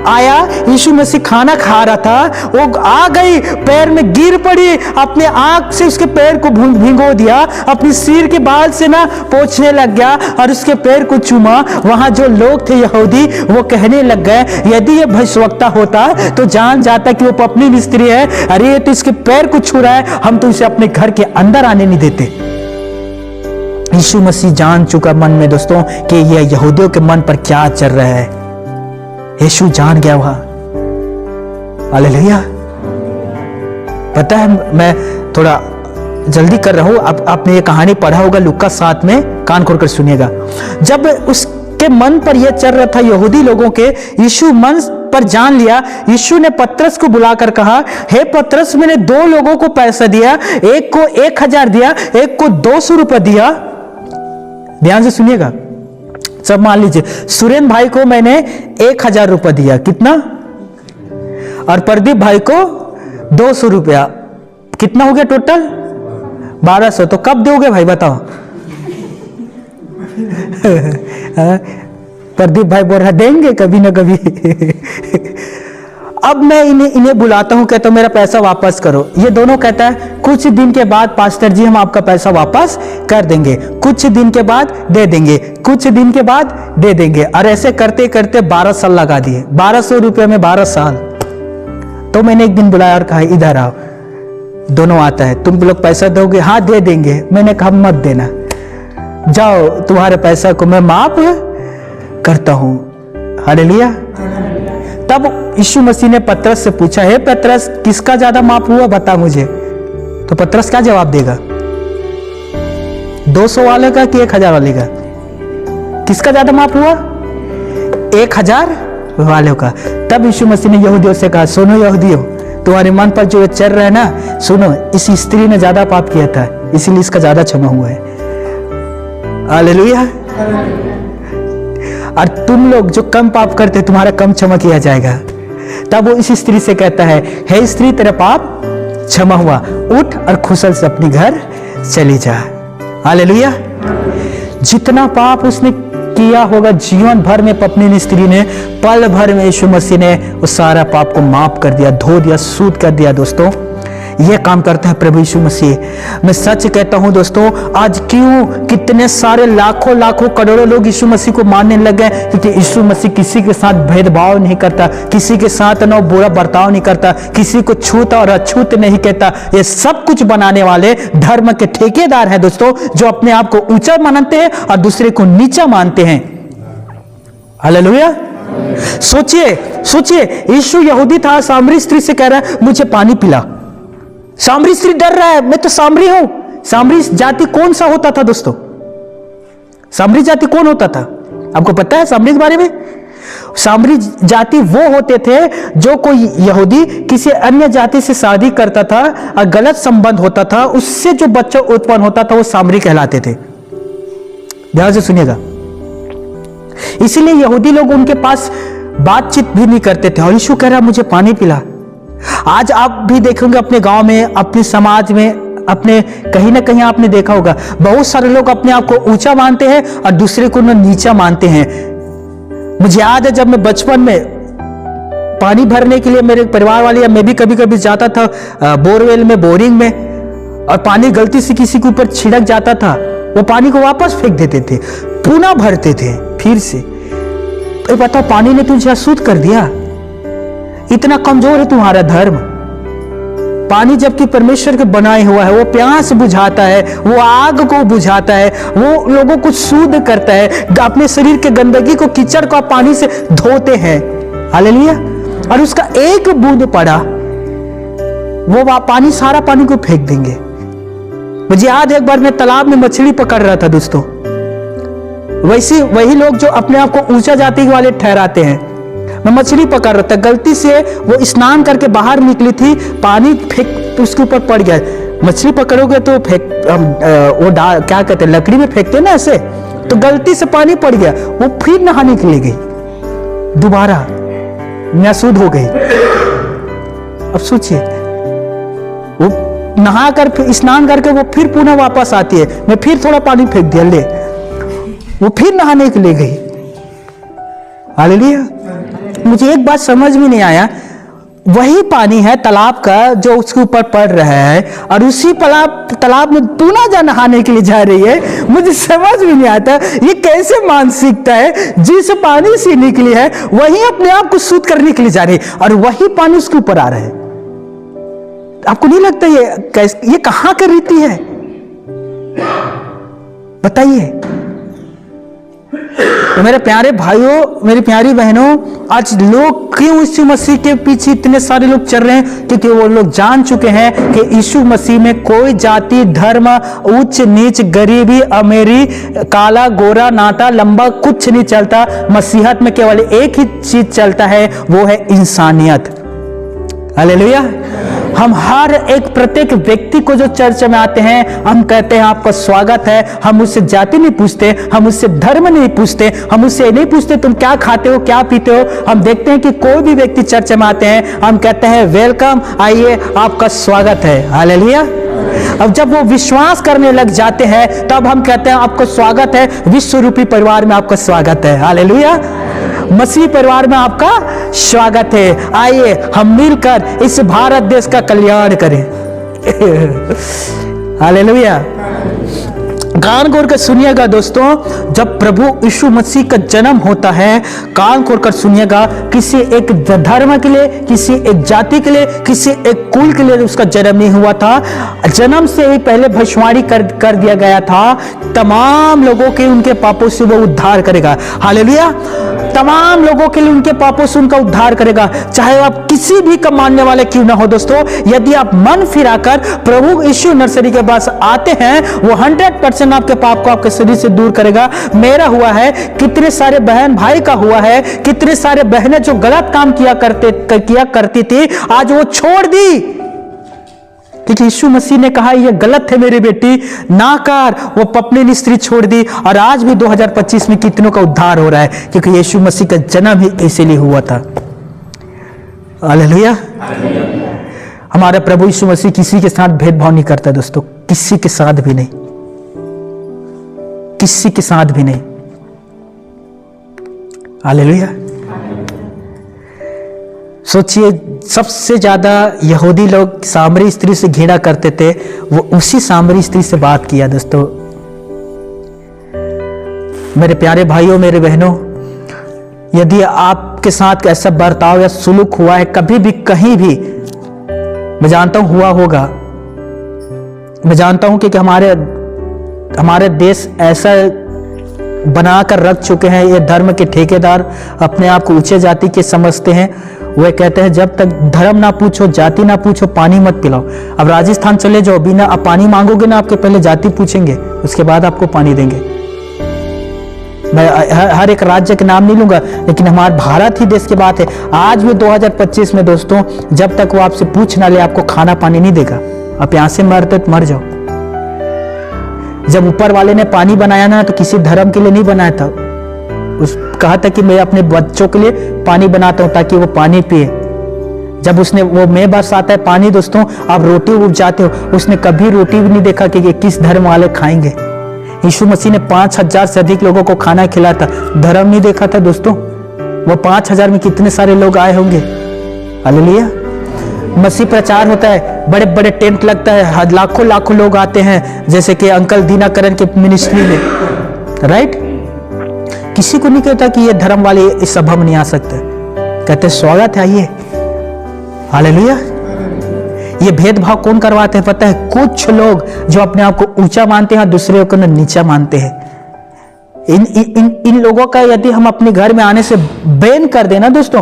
आया, यीशु मसीह खाना खा रहा था, वो आ गई, पैर में गिर पड़ी, अपने आंख से उसके पैर को भिगो दिया, अपनी सिर के बाल से ना पोंछने लग गया और उसके पैर को चूमा। वहां जो लोग थे यहूदी, वो कहने लग गए, यदि ये भविष्यवक्ता होता तो जान जाता कि वो पपलेन स्त्री है। अरे ये तो इसके पैर को छू रहा है, हम तो इसे अपने घर के अंदर आने नहीं देते। यीशु मसीह जान चुका मन में दोस्तों कि यह यहूदियों के मन पर क्या चल रहा है। यीशु जान गया वहां। हालेलुया। पता है, मैं थोड़ा जल्दी कर रहा हूं। अब आपने ये कहानी पढ़ा होगा लूका 7 में, कान खोलकर सुनिएगा। जब उसके मन पर यह चल रहा था यहूदी लोगों के, यीशु मन पर जान लिया। यीशु ने पतरस को बुलाकर कहा, हे पतरस, मैंने 2 लोगों को पैसा दिया, एक को 1000 दिया, एक को 200 रुपया दिया। ध्यान से सुनिएगा, सब मान लीजिए। सुरेंद्र भाई को मैंने 1000 रुपया दिया, कितना? और प्रदीप भाई को 200 रुपया, कितना हो गया टोटल? 1200। तो कब दोगे भाई बताओ? प्रदीप भाई बोल रहा देंगे कभी ना कभी। अब मैं इन्हें बुलाता हूं, कहता हूं मेरा पैसा वापस करो। ये दोनों कहता है कुछ दिन के बाद पास्टर जी हम आपका पैसा वापस कर देंगे, कुछ दिन के बाद दे देंगे, कुछ दिन के बाद दे देंगे। और ऐसे करते करते 12 साल लगा दिए। 1200 रुपये में 12 साल। तो मैंने एक दिन बुलाया और कहा, इधर आओ। दोनों आता है, तुम लोग पैसा दोगे? हाँ दे देंगे। मैंने कहा मत देना, जाओ, तुम्हारे पैसा को मैं माफ करता हूं। हालेलुया। तब यीशु मसीह ने पतरस से पूछा, हे पतरस, किसका ज्यादा माफ हुआ बता मुझे। तो पतरस क्या जवाब देगा? 200 वाले का कि 1000 वाले का? किसका ज्यादा माफ हुआ? 1000 वालों का। तब यीशु मसीह ने यहूदियों से कहा, सुनो यहूदियों, तुम्हारे मन पर जो चल रहा है ना, सुनो, इस स्त्री ने ज्यादा पाप किया था, इसीलिए इसका ज्यादा क्षमा हुआ है। हालेलुया। और तुम लोग जो कम पाप करते तुम्हारा कम क्षमा किया जाएगा। तब वो इस स्त्री से कहता है, हे स्त्री, तेरा पाप क्षमा हुआ, उठ और खुशल से अपने घर चली जा। हालेलुया। जितना पाप उसने किया होगा जीवन भर में, पत्नी स्त्री ने पल भर में यीशु मसीह ने उस सारा पाप को माफ कर दिया, धो दिया, शुद्ध कर दिया। दोस्तों यह काम करता है प्रभु यीशु मसीह। मैं सच कहता हूं दोस्तों, आज क्यों कितने सारे लाखों लाखों करोड़ों लोग यीशु मसीह को मानने लग गए? क्योंकि यीशु मसीह किसी के साथ भेदभाव नहीं करता, किसी के साथ ना बुरा बर्ताव नहीं करता, किसी को छूता और अछूत नहीं कहता। ये सब कुछ बनाने वाले धर्म के ठेकेदार हैं दोस्तों, जो अपने आप को ऊंचा मानते हैं और दूसरे को नीचा मानते हैं। हालेलुया। सोचिए, सोचिए, यीशु यहूदी था, सामरी स्त्री से कह रहा है मुझे पानी पिला। सामरी स्त्री डर रहा है, मैं तो सामरी हूं। सामरी जाति कौन सा होता था दोस्तों? सामरी जाति कौन होता था? आपको पता है सामरी के बारे में? सामरी जाति वो होते थे जो कोई यहूदी किसी अन्य जाति से शादी करता था और गलत संबंध होता था, उससे जो बच्चा उत्पन्न होता था वो सामरी कहलाते थे। ध्यान से सुनिएगा। इसीलिए यहूदी लोग उनके पास बातचीत भी नहीं करते थे। और यीशु कह रहा मुझे पानी पिला। आज आप भी देखेंगे अपने गांव में, अपने समाज में, अपने कहीं ना कहीं आपने देखा होगा, बहुत सारे लोग अपने आप को ऊंचा मानते हैं और दूसरे को नीचा मानते हैं। मुझे याद है जब मैं बचपन में पानी भरने के लिए मेरे परिवार वाले या मैं भी कभी कभी जाता था बोरवेल में, बोरिंग में, और पानी गलती से किसी के ऊपर छिड़क जाता था, वो पानी को वापस फेंक देते थे, पुनः भरते थे फिर से। तो बताओ, पानी ने तुझे अशुद्ध कर दिया? इतना कमजोर है तुम्हारा धर्म। पानी जबकि परमेश्वर के बनाए हुआ है, वो प्यास बुझाता है, वो आग को बुझाता है, वो लोगों को शुद्ध करता है। अपने शरीर के गंदगी को, कीचड़ को पानी से धोते हैं। हालेलुया। और उसका एक बूंद पड़ा, वो पानी, सारा पानी को फेंक देंगे। मुझे याद है एक बार मैं तालाब में मछली पकड़ रहा था दोस्तों। वही लोग जो अपने आप को ऊंचा जाति वाले ठहराते हैं, मैं मछली पकड़ रहा था, गलती से वो स्नान करके बाहर निकली थी, पानी फेंक उसके ऊपर पड़ गया। मछली पकड़ोगे तो क्या कहते हैं, लकड़ी में फेंकते ना ऐसे, तो गलती से पानी पड़ गया, वो फिर नहाने के लिए गई, दोबारा नासूद हो गई। अब सोचिए, वो नहा कर स्नान करके वो फिर पुनः वापस आती है, मैं फिर थोड़ा पानी फेंक दिया, ले, वो फिर नहाने के लिए गई। हालेलुया। मुझे एक बात समझ में नहीं आया, वही पानी है तालाब का जो उसके ऊपर पड़ रहा है, और उसी तालाब में पुनः जा नहाने के लिए जा रही है। मुझे समझ में नहीं आता ये कैसे मानसिकता है, जिस पानी से निकली है वही अपने आप को शुद्ध करने के लिए जा रही है, और वही पानी उसके ऊपर आ रहा है। आपको नहीं लगता ये कहां की रीति है? बताइए। तो मेरे प्यारे भाइयों, मेरी प्यारी बहनों, आज लोग क्यों यीशु मसीह के पीछे इतने सारे लोग चल रहे हैं? क्योंकि वो लोग जान चुके हैं कि यीशु मसीह में कोई जाति, धर्म, उच्च नीच, गरीबी, अमीरी, काला गोरा, नाटा लंबा कुछ नहीं चलता। मसीहत में केवल एक ही चीज चलता है, वो है इंसानियत। हालेलुया। हम हर एक प्रत्येक व्यक्ति को जो चर्च में आते हैं, हम कहते हैं आपका स्वागत है। हम उससे जाति नहीं पूछते, हम उससे धर्म नहीं पूछते, हम उससे नहीं पूछते तुम क्या खाते हो, क्या पीते हो। हम देखते हैं कि कोई भी व्यक्ति चर्च में आते हैं, हम कहते हैं वेलकम, आइए, आपका स्वागत है। हालेलुया। अब जब वो विश्वास करने लग जाते हैं, तब हम कहते हैं आपका स्वागत है, विश्व रूपी परिवार में आपका स्वागत है। हालेलुया। मसीह परिवार में आपका स्वागत है। आइए हम मिलकर इस भारत देश का कल्याण करें। हालेलुया। कान खोल कर सुनिएगा दोस्तों, जब प्रभु यीशु मसीह का जन्म होता है, कान खोल कर सुनिएगा, किसी एक धर्म के लिए, किसी एक जाति के लिए, किसी एक कुल के लिए उसका जन्म नहीं हुआ था। जन्म से ही पहले भविष्यवाणी कर दिया गया था, तमाम लोगों के उनके पापों से वो उद्धार करेगा। हालेलुया। तमाम लोगों के लिए उनके पापों से उनका उद्धार करेगा, चाहे आप किसी भी का मानने वाले क्यों ना हो। दोस्तों, यदि आप मन फिराकर प्रभु यीशु नर्सरी के पास आते हैं, वो 100% आपके पाप को आपके शरीर से दूर करेगा। मेरा हुआ है, कितने सारे बहन भाई का हुआ है, कितने सारे बहनें जो गलत काम किया करती थी, आज वो छोड़ दी, क्योंकि यीशु मसीह ने कहा यह गलत है मेरी बेटी, ना कर। वो पत्नी स्त्री छोड़ दी, और आज भी 2025 में कितनों का उद्धार हो रहा है, क्योंकि यीशु मसीह का जन्म ही इसीलिए हुआ था। हालेलुया। हमारा प्रभु यीशु मसीह किसी के साथ भेदभाव नहीं करता दोस्तों, किसी के साथ भी नहीं, किसी के साथ भी नहीं। हालेलुया। सोचिए, सबसे ज्यादा यहूदी लोग सामरी स्त्री से घृणा करते थे, वो उसी सामरी स्त्री से बात किया। दोस्तों, मेरे प्यारे भाइयों, मेरे बहनों, यदि आपके साथ ऐसा बर्ताव या सुलूक हुआ है कभी भी, कहीं भी, मैं जानता हूं हुआ होगा, मैं जानता हूं कि हमारे देश ऐसा बनाकर रख चुके हैं ये धर्म के ठेकेदार, अपने आप को ऊंचे जाति के समझते हैं। वे कहते हैं जब तक धर्म ना पूछो, जाति ना पूछो, पानी मत पिलाओ। अब राजस्थान चले जाओ, बिना आप पानी मांगोगे ना, आपके पहले जाति पूछेंगे, उसके बाद आपको पानी देंगे। मैं हर एक राज्य के नाम नहीं लूंगा, लेकिन हमारे भारत ही देश की बात है। आज भी 2025 में दोस्तों, जब तक वो आपसे पूछ ना ले, आपको खाना पानी नहीं देगा। आप यहां से मरते तो मर जाओ। जब ऊपर वाले ने पानी बनाया ना, तो किसी धर्म के लिए नहीं बनाया था। उस कहा था कि मैं अपने बच्चों के लिए पानी बनाता हूं ताकि वो पानी पिए। जब उसने वो मैं बस आता है पानी दोस्तों, आप रोटी उपजाते हो, उसने कभी रोटी भी नहीं देखा कि किस धर्म वाले खाएंगे। यीशु मसीह ने 5000 से अधिक लोगों को खाना खिलाया था, धर्म नहीं देखा था दोस्तों। वो 5000 में कितने सारे लोग आए होंगे। हालेलुया। मसीह प्रचार होता है, बड़े बड़े टेंट लगता है, लाखों लाखों लोग आते हैं, जैसे कि अंकल दीनाकरण के मिनिस्ट्री में, राइट। किसी को नहीं कहता कि ये धर्म वाले इस सभा में नहीं आ सकते, कहते स्वागत है, आइए। हालेलुया। ये भेदभाव कौन करवाते हैं पता है? कुछ लोग जो अपने आप को ऊंचा मानते हैं, दूसरे को नीचा मानते हैं। इन लोगों का यदि हम अपने घर में आने से बैन कर देना दोस्तों,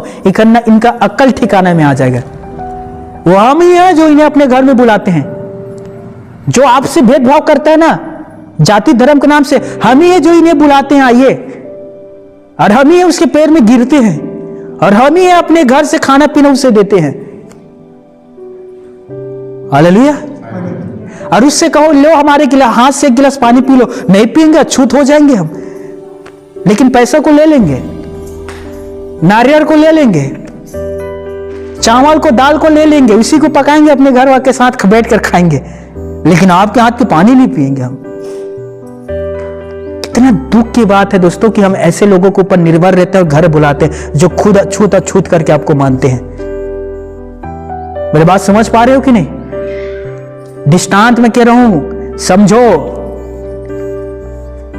इनका अक्ल ठिकाने में आ जाएगा। वो हम ही हैं जो इन्हें अपने घर में बुलाते हैं। जो आपसे भेदभाव करता है ना जाति धर्म के नाम से, हम ही है जो इन्हें बुलाते हैं, आइए। और हम ही है उसके पैर में गिरते हैं, और हम ही है अपने घर से खाना पीना उसे देते हैं। हालेलुया। और उससे कहो लो हमारे गिलास, हाथ से एक गिलास पानी पी लो, नहीं पिएंगे, अछूत हो जाएंगे हम। लेकिन पैसा को ले लेंगे, नारियल को ले लेंगे, चावल को दाल को ले लेंगे, उसी को पकाएंगे, अपने घर वाले के साथ बैठ कर खाएंगे, लेकिन आपके हाथ के पानी नहीं पिएंगे हम। कितना दुख की बात है दोस्तों कि हम ऐसे लोगों के ऊपर निर्भर रहते हैं और घर बुलाते हैं जो खुद अछूत अछूत करके आपको मानते हैं। मेरी बात समझ पा रहे हो कि नहीं? दृष्टांत में कह रहा हूं, समझो।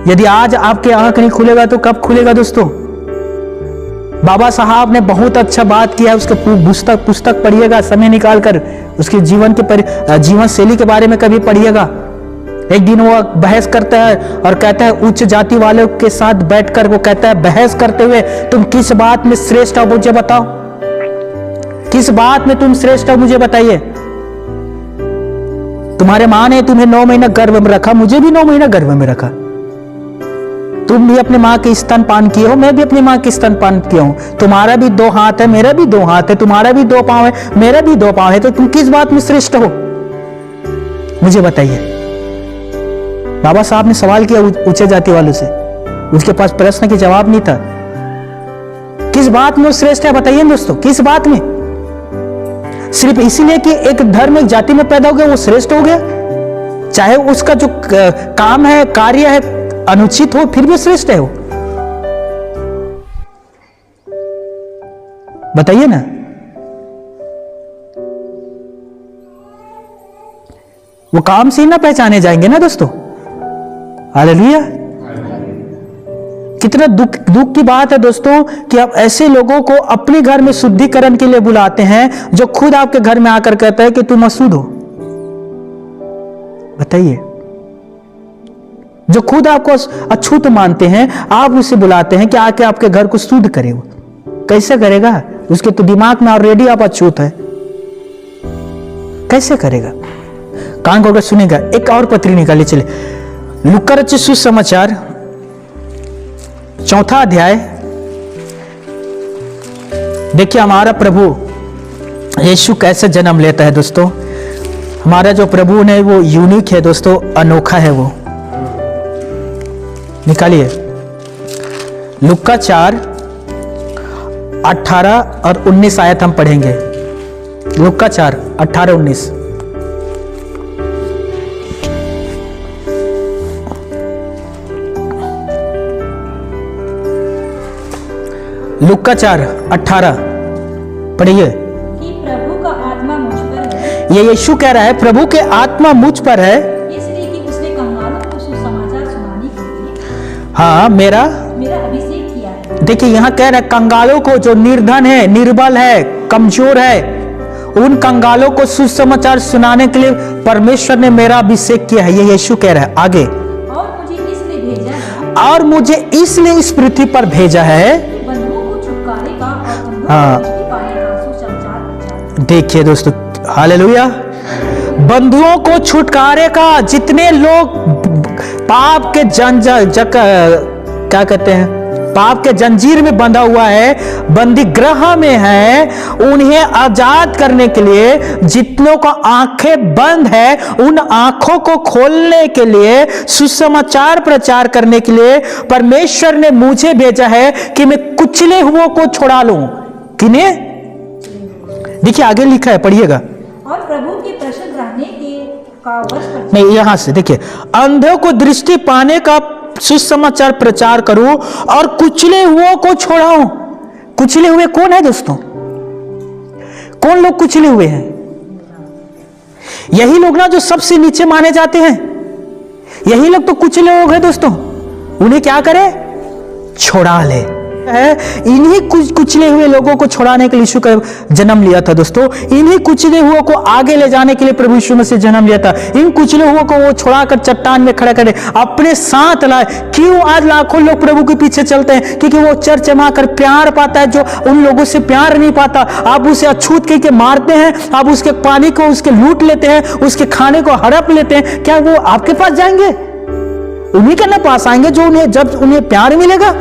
यदि आज आपके आंख नहीं खुलेगा तो कब खुलेगा दोस्तों? बाबा साहब ने बहुत अच्छा बात किया, उसके पुस्तक पढ़िएगा, समय निकालकर उसके जीवन शैली के बारे में कभी पढ़िएगा। एक दिन वो बहस करता है और कहता है उच्च जाति वालों के साथ बैठकर वो कहता है बहस करते हुए, तुम किस बात में श्रेष्ठ हो मुझे बताओ, किस बात में तुम श्रेष्ठ हो मुझे बताइए। तुम्हारे मां ने तुम्हें 9 महीना गर्भ में रखा, मुझे भी 9 महीना गर्भ में रखा। तुम भी अपने मां के स्तनपान किए हो, मैं भी अपनी मां के स्तनपान किया हूं। तुम्हारा भी 2 हाथ है, मेरा भी 2 हाथ है, तुम्हारा भी 2 पांव है, मेरा भी 2 पांव है, तो तुम किस बात में श्रेष्ठ हो मुझे बताइए। बाबा साहब ने सवाल किया ऊंचे जाति वालों से, उसके पास प्रश्न के जवाब नहीं था। किस बात में वो श्रेष्ठ है बताइए दोस्तों, किस बात में? सिर्फ इसीलिए कि एक धर्म एक जाति में पैदा हो गया वो श्रेष्ठ हो गया? चाहे उसका जो काम है कार्य है अनुचित हो, फिर भी श्रेष्ठ है वो? बताइए ना। वो काम से ही ना पहचाने जाएंगे ना दोस्तों। हालेलुया। कितना दुख की बात है दोस्तों कि आप ऐसे लोगों को अपने घर में शुद्धिकरण के लिए बुलाते हैं जो खुद आपके घर में आकर कहता है कि तुम अशुद्ध हो। बताइए, जो खुद आपको अछूत मानते हैं, आप उसे बुलाते हैं कि आके आपके घर को शुद्ध करे। वो कैसे करेगा? उसके तो दिमाग में ऑलरेडी आप अछूत है, कैसे करेगा? कान खोलकर सुनेगा। एक और पत्री निकाली, चले लूका रचित सुसमाचार 4 अध्याय। देखिए हमारा प्रभु यीशु कैसे जन्म लेता है दोस्तों। हमारा जो प्रभु ने वो यूनिक है दोस्तों, अनोखा है वो। निकालिए लूका 4 18 और 19 आयत हम पढ़ेंगे। लूका 4 18 19। लूका 4 18 पढ़िए। कि प्रभु का आत्मा मुझ पर है। ये यीशु कह रहा है प्रभु के आत्मा मुझ पर है, इसलिए कि उसने कंगालों को सुसमाचार सुनाने के लिए हाँ मेरा अभिषेक किया है। देखिए यहाँ कह रहा है कंगालों को, जो निर्धन है, निर्बल है, कमजोर है, उन कंगालों को सुसमाचार सुनाने के लिए परमेश्वर ने मेरा अभिषेक किया है। ये यीशु कह रहा है। आगे, और मुझे इसलिए भेजा है और मुझे इसलिए इस पृथ्वी पर भेजा है। बंधुओं को छुटकारे का और अंधों हाँ। को दृष्टि पाने का सुसमाचार प्रचार। देखिए दोस्तों, हालेलुया, बंधुओं को छुटकारे का। जितने लोग पाप के क्या कहते हैं, पाप के जंजीर में बंधा हुआ है, बंदी गृह में है, उन्हें आजाद करने के लिए, जितनों को आंखें बंद है उन आंखों को खोलने के लिए, सुसमाचार प्रचार करने के लिए परमेश्वर ने मुझे भेजा है कि मैं कुचले हुओं को छुड़ा लूं। किन्हें? देखिए आगे लिखा है, पढ़िएगा। और प्रभु के प्रसाद रहने के का वर्ष प्रचार। नहीं, यहां से देखिए, अंधों को दृष्टि पाने का सुसमाचार प्रचार करूं और कुचले हुओं को छोड़ाऊं। कुचले हुए कौन है दोस्तों? कौन लोग कुचले हुए हैं? यही लोग ना जो सबसे नीचे माने जाते हैं, यही लोग तो कुचले लोग हैं दोस्तों। उन्हें क्या करे? छोड़ा ले है। इन्हीं कुचले हुए लोगों को छुड़ाने के लिए यीशु का जन्म लिया था दोस्तों। इन्हीं कुचले हुए को आगे ले जाने के लिए प्रभु यीशु मसीह जन्म लिया था। इन कुचले हुए को वो छुड़ाकर चट्टान में खड़ा करे, अपने साथ लाए। क्यों आज लाखों लोग प्रभु के पीछे चलते हैं? क्योंकि वो चरचमा कर प्यार पाता है जो उन लोगों से प्यार नहीं पाता। आप उसे अछूत कह के मारते हैं, आप उसके पानी को उसके लूट लेते हैं, उसके खाने को हड़प लेते हैं। क्या वो आपके पास जाएंगे? उन्हीं के ना पास आएंगे जो उन्हें, जब उन्हें प्यार मिलेगा,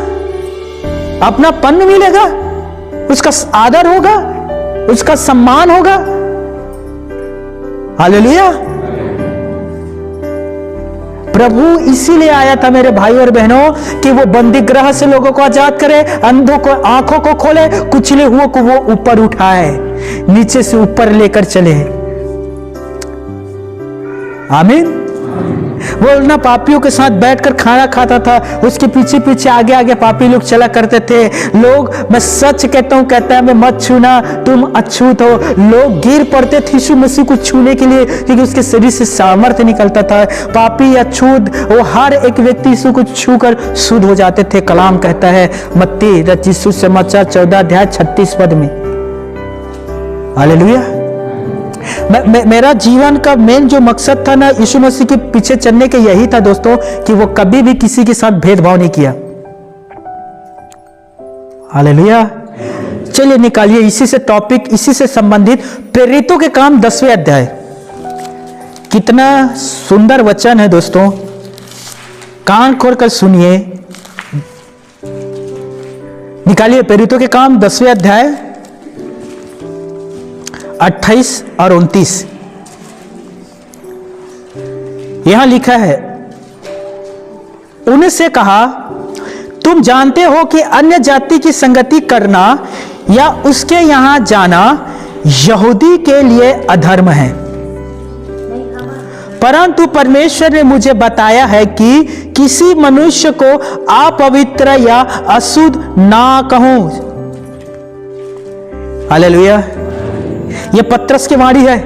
अपना पन मिलेगा, उसका आदर होगा, उसका सम्मान होगा। हालेलुया। प्रभु इसीलिए आया था मेरे भाई और बहनों कि वो बंदी गृह से लोगों को आजाद करे, अंधों को आंखों को खोले, कुचले हुओं को वो ऊपर उठाए, नीचे से ऊपर लेकर चले। आमीन। वो ना पापियों के साथ बैठकर खाना खाता था, उसके पीछे पीछे आगे आगे पापी लोग चला करते थे। लोग, मैं सच कहता हूं, कहता है मैं मत छूना, तुम अछूत हो। लोग गिर पड़ते थे यीशु मसीह को छूने के लिए, क्योंकि उसके शरीर से सामर्थ्य निकलता था। पापी अछूत, वो हर एक व्यक्ति यीशु को छूकर शुद्ध हो जाते थे। कलाम कहता है मत्ती रचित सुसमाचार 14 अध्याय 36 पद में। हालेलुया। मेरा जीवन का मेन जो मकसद था ना यीशु मसीह के पीछे चलने के, यही था दोस्तों कि वो कभी भी किसी के साथ भेदभाव नहीं किया। हालेलुया। चलिए निकालिए इसी से टॉपिक, इसी से संबंधित प्रेरितों के काम 10वें अध्याय। कितना सुंदर वचन है दोस्तों, कान खोलकर सुनिए। निकालिए प्रेरितों के काम 10वें अध्याय 28 और 29। यहां लिखा है, उनसे कहा, तुम जानते हो कि अन्य जाति की संगति करना या उसके यहां जाना यहूदी के लिए अधर्म है, परंतु परमेश्वर ने मुझे बताया है कि किसी मनुष्य को अपवित्र या अशुद्ध ना कहूं। हालेलुया। यह पत्रस की वाणी है।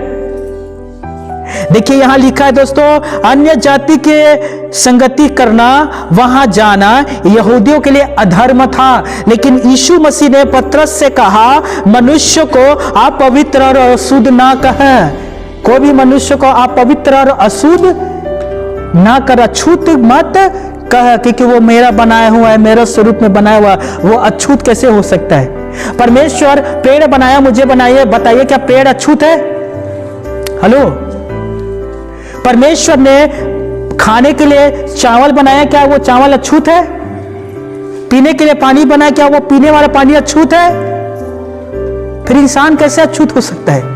देखिए यहां लिखा है दोस्तों, अन्य जाति के संगति करना, वहां जाना यहूदियों के लिए अधर्म था। लेकिन यीशु मसीह ने पत्रस से कहा, मनुष्य को आप पवित्र और अशुद्ध ना कहें। कोई भी मनुष्य को आप पवित्र और अशुद्ध ना कर, अछूत मत कह, क्योंकि वो मेरा बनाया हुआ है, मेरा स्वरूप में बनाया हुआ। वो अछूत कैसे हो सकता है? परमेश्वर पेड़ बनाया, मुझे बनाइए, बताइए क्या पेड़ अछूत है? हेलो। परमेश्वर ने खाने के लिए चावल बनाया, क्या वो चावल अछूत है? पीने के लिए पानी बनाया, क्या वो पीने वाला पानी अछूत है? फिर इंसान कैसे अछूत हो सकता है?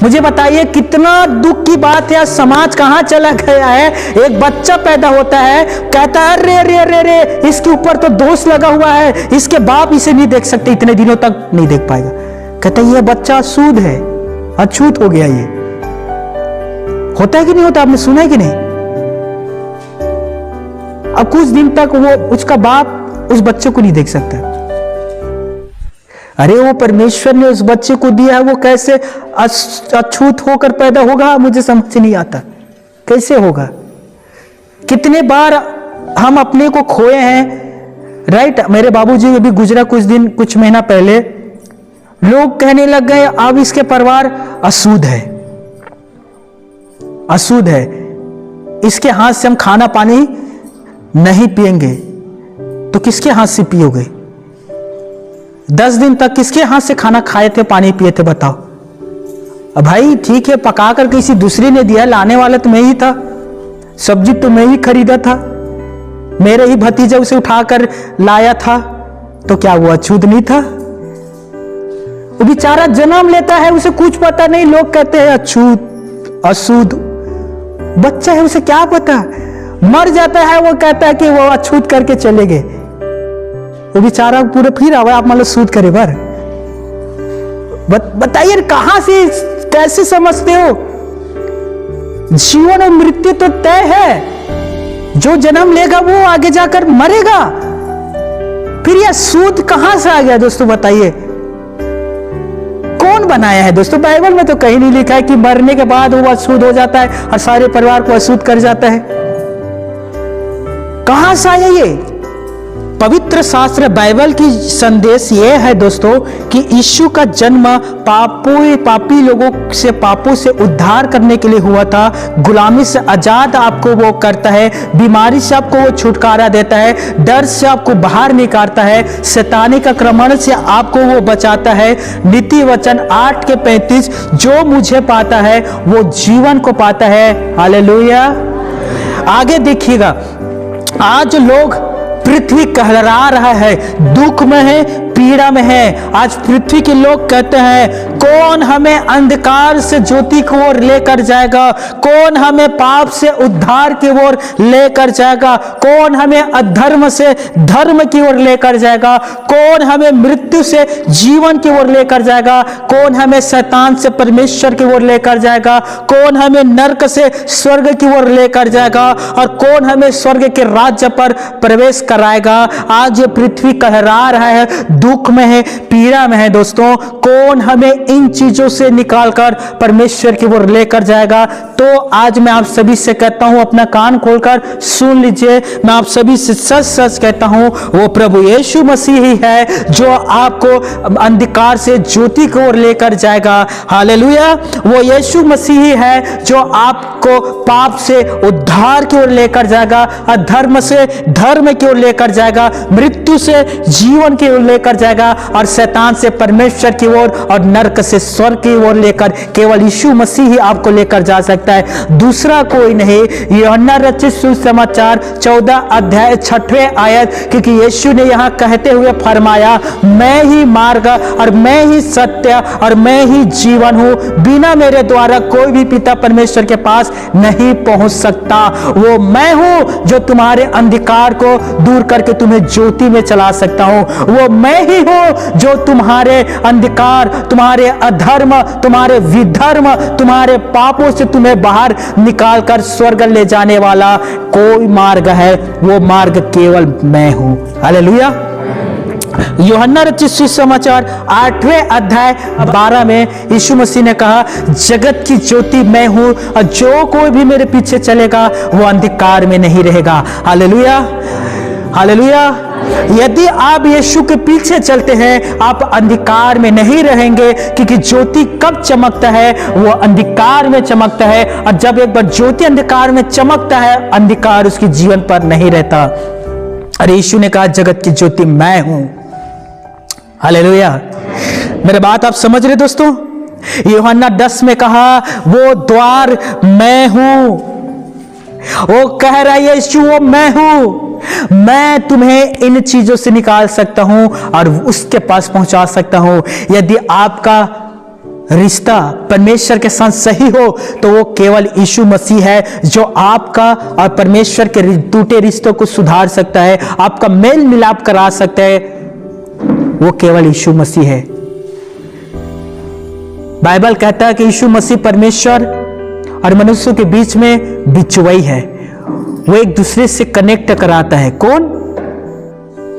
मुझे बताइए, कितना दुख की बात है, समाज कहां चला गया है। एक बच्चा पैदा होता है, कहता है रे रे रे रे, इसके ऊपर तो दोष लगा हुआ है, इसके बाप इसे नहीं देख सकते, इतने दिनों तक नहीं देख पाएगा। कहता है ये बच्चा अशुद्ध है, अछूत हो गया। ये होता है कि नहीं होता? आपने सुना है कि नहीं? अब कुछ दिन तक वो, उसका बाप उस बच्चे को नहीं देख सकता। अरे वो परमेश्वर ने उस बच्चे को दिया है, वो कैसे अछूत होकर पैदा होगा? मुझे समझ नहीं आता कैसे होगा। कितने बार हम अपने को खोए हैं, राइट। मेरे बाबूजी अभी गुजरा कुछ महीना पहले, लोग कहने लग गए अब इसके परिवार अशुद्ध है, अशुद्ध है, इसके हाथ से हम खाना पानी नहीं पिएंगे तो किसके हाथ से पियोगे? 10 दिन तक किसके हाथ से खाना खाए थे, पानी पिए थे, बताओ? अब भाई ठीक है, पका कर किसी दूसरे ने दिया, लाने वाला तो मैं ही था, सब्जी तो मैं ही खरीदा था, मेरे ही भतीजा उसे उठाकर लाया था, तो क्या वो अछूत नहीं था? वो बेचारा जन्म लेता है, उसे कुछ पता नहीं, लोग कहते हैं अछूत अशुद्ध बच्चा है, उसे क्या पता? मर जाता है, वो कहता है कि वो अछूत करके चले गए, वो बेचारा पूरे फिर आवा आप मतलब सूद करे बार। बताइए कहां से, कैसे समझते हो? जीवन और मृत्यु तो तय है, जो जन्म लेगा वो आगे जाकर मरेगा, फिर यह सूद कहां से आ गया दोस्तों? बताइए कौन बनाया है दोस्तों? बाइबल में तो कहीं नहीं लिखा है कि मरने के बाद वो अशुद्ध हो जाता है और सारे परिवार को अशुद्ध कर जाता है। कहां से आया ये? पवित्र शास्त्र बाइबल की संदेश ये है दोस्तों कि यीशु का जन्म पापी लोगों से पापों से उद्धार करने के लिए हुआ था। गुलामी से आजाद आपको वो करता है, बीमारी से आपको वो छुटकारा देता है, डर से आपको बाहर निकालता है, शैतानी का आक्रमण से आपको वो बचाता है। नीति वचन 8:35 जो मुझे पाता है वो जीवन को पाता है। हालेलुया। आगे देखिएगा, आज लोग पृथ्वी कहला रहा है, दुख में है, पीड़ा में है। आज पृथ्वी के लोग कहते हैं कौन हमें अंधकार से ज्योति की ओर लेकर जाएगा, कौन हमें पाप से उद्धार की ओर लेकर जाएगा, कौन हमें अधर्म से धर्म की ओर लेकर जाएगा, कौन हमें मृत्यु से जीवन की ओर लेकर जाएगा, कौन हमें शैतान से परमेश्वर की ओर लेकर जाएगा, कौन हमें नरक से स्वर्ग की ओर लेकर जाएगा और कौन हमें स्वर्ग के राज्य पर प्रवेश कराएगा। आज ये पृथ्वी कहरा रहा है, दुख में है, पीड़ा में है दोस्तों। कौन हमें इन चीजों से निकालकर परमेश्वर की ओर लेकर जाएगा? तो आज मैं आप सभी से कहता हूं, अपना कान खोलकर सुन लीजिए, मैं आप सभी से सच सच कहता हूं, वो प्रभु यीशु मसीह ही है जो आपको अंधकार से ज्योति की ओर लेकर जाएगा। हालेलुया। वो यीशु मसीह ही है जो आपको पाप से उद्धार की ओर लेकर जाएगा, अधर्म से धर्म की ओर लेकर जाएगा, मृत्यु से जीवन की ओर लेकर जाएगा और शैतान से परमेश्वर की ओर और नरक से स्वर्ग की ओर लेकर केवल यीशु मसीह ही आपको लेकर जा सकता है, दूसरा कोई नहीं। यूहन्ना रचित सुसमाचार 14:6 आयत, क्योंकि यीशु ने यहां कहते हुए फरमाया, मैं ही मार्ग और मैं ही सत्य और मैं ही जीवन हूं, बिना मेरे द्वारा कोई भी पिता परमेश्वर के पास नहीं पहुंच सकता। वो मैं हूं जो तुम्हारे अंधकार को दूर करके तुम्हें ज्योति में चला सकता हूं। वो मैं ही हूं जो तुम्हारे अंधकार, तुम्हारे अधर्म, तुम्हारे विधर्म, तुम्हारे पापों से तुम्हें बाहर निकालकर स्वर्ग ले जाने वाला कोई मार्ग है, वो मार्ग केवल मैं हूं। हालेलुया। यूहन्ना रचित सुसमाचार 8:12 में यीशु मसीह ने कहा, जगत की ज्योति मैं हूं और जो कोई भी मेरे पीछे चलेगा वो अंधकार में नहीं रहेगा। हालेलुया। हालेलुया। यदि आप यीशु के पीछे चलते हैं, आप अंधकार में नहीं रहेंगे, क्योंकि ज्योति कब चमकता है? वो अंधकार में चमकता है, और जब एक बार ज्योति अंधकार में चमकता है, अंधकार उसके जीवन पर नहीं रहता। और यीशु ने कहा, जगत की ज्योति मैं हूं। हालेलुया। मेरे बात आप समझ रहे दोस्तों? यूहन्ना 10 में कहा, वो द्वार मैं हूं। वो कह रहा है यीशु, वो मैं हूं, मैं तुम्हें इन चीजों से निकाल सकता हूं और उसके पास पहुंचा सकता हूं। यदि आपका रिश्ता परमेश्वर के साथ सही हो तो वो केवल यीशु मसीह है जो आपका और परमेश्वर के टूटे रिश्तों को सुधार सकता है, आपका मेल मिलाप करा सकता है, वो केवल यीशु मसीह है। बाइबल कहता है कि यीशु मसीह परमेश्वर और मनुष्यों के बीच में बिचवई है, वो एक दूसरे से कनेक्ट कराता है। कौन?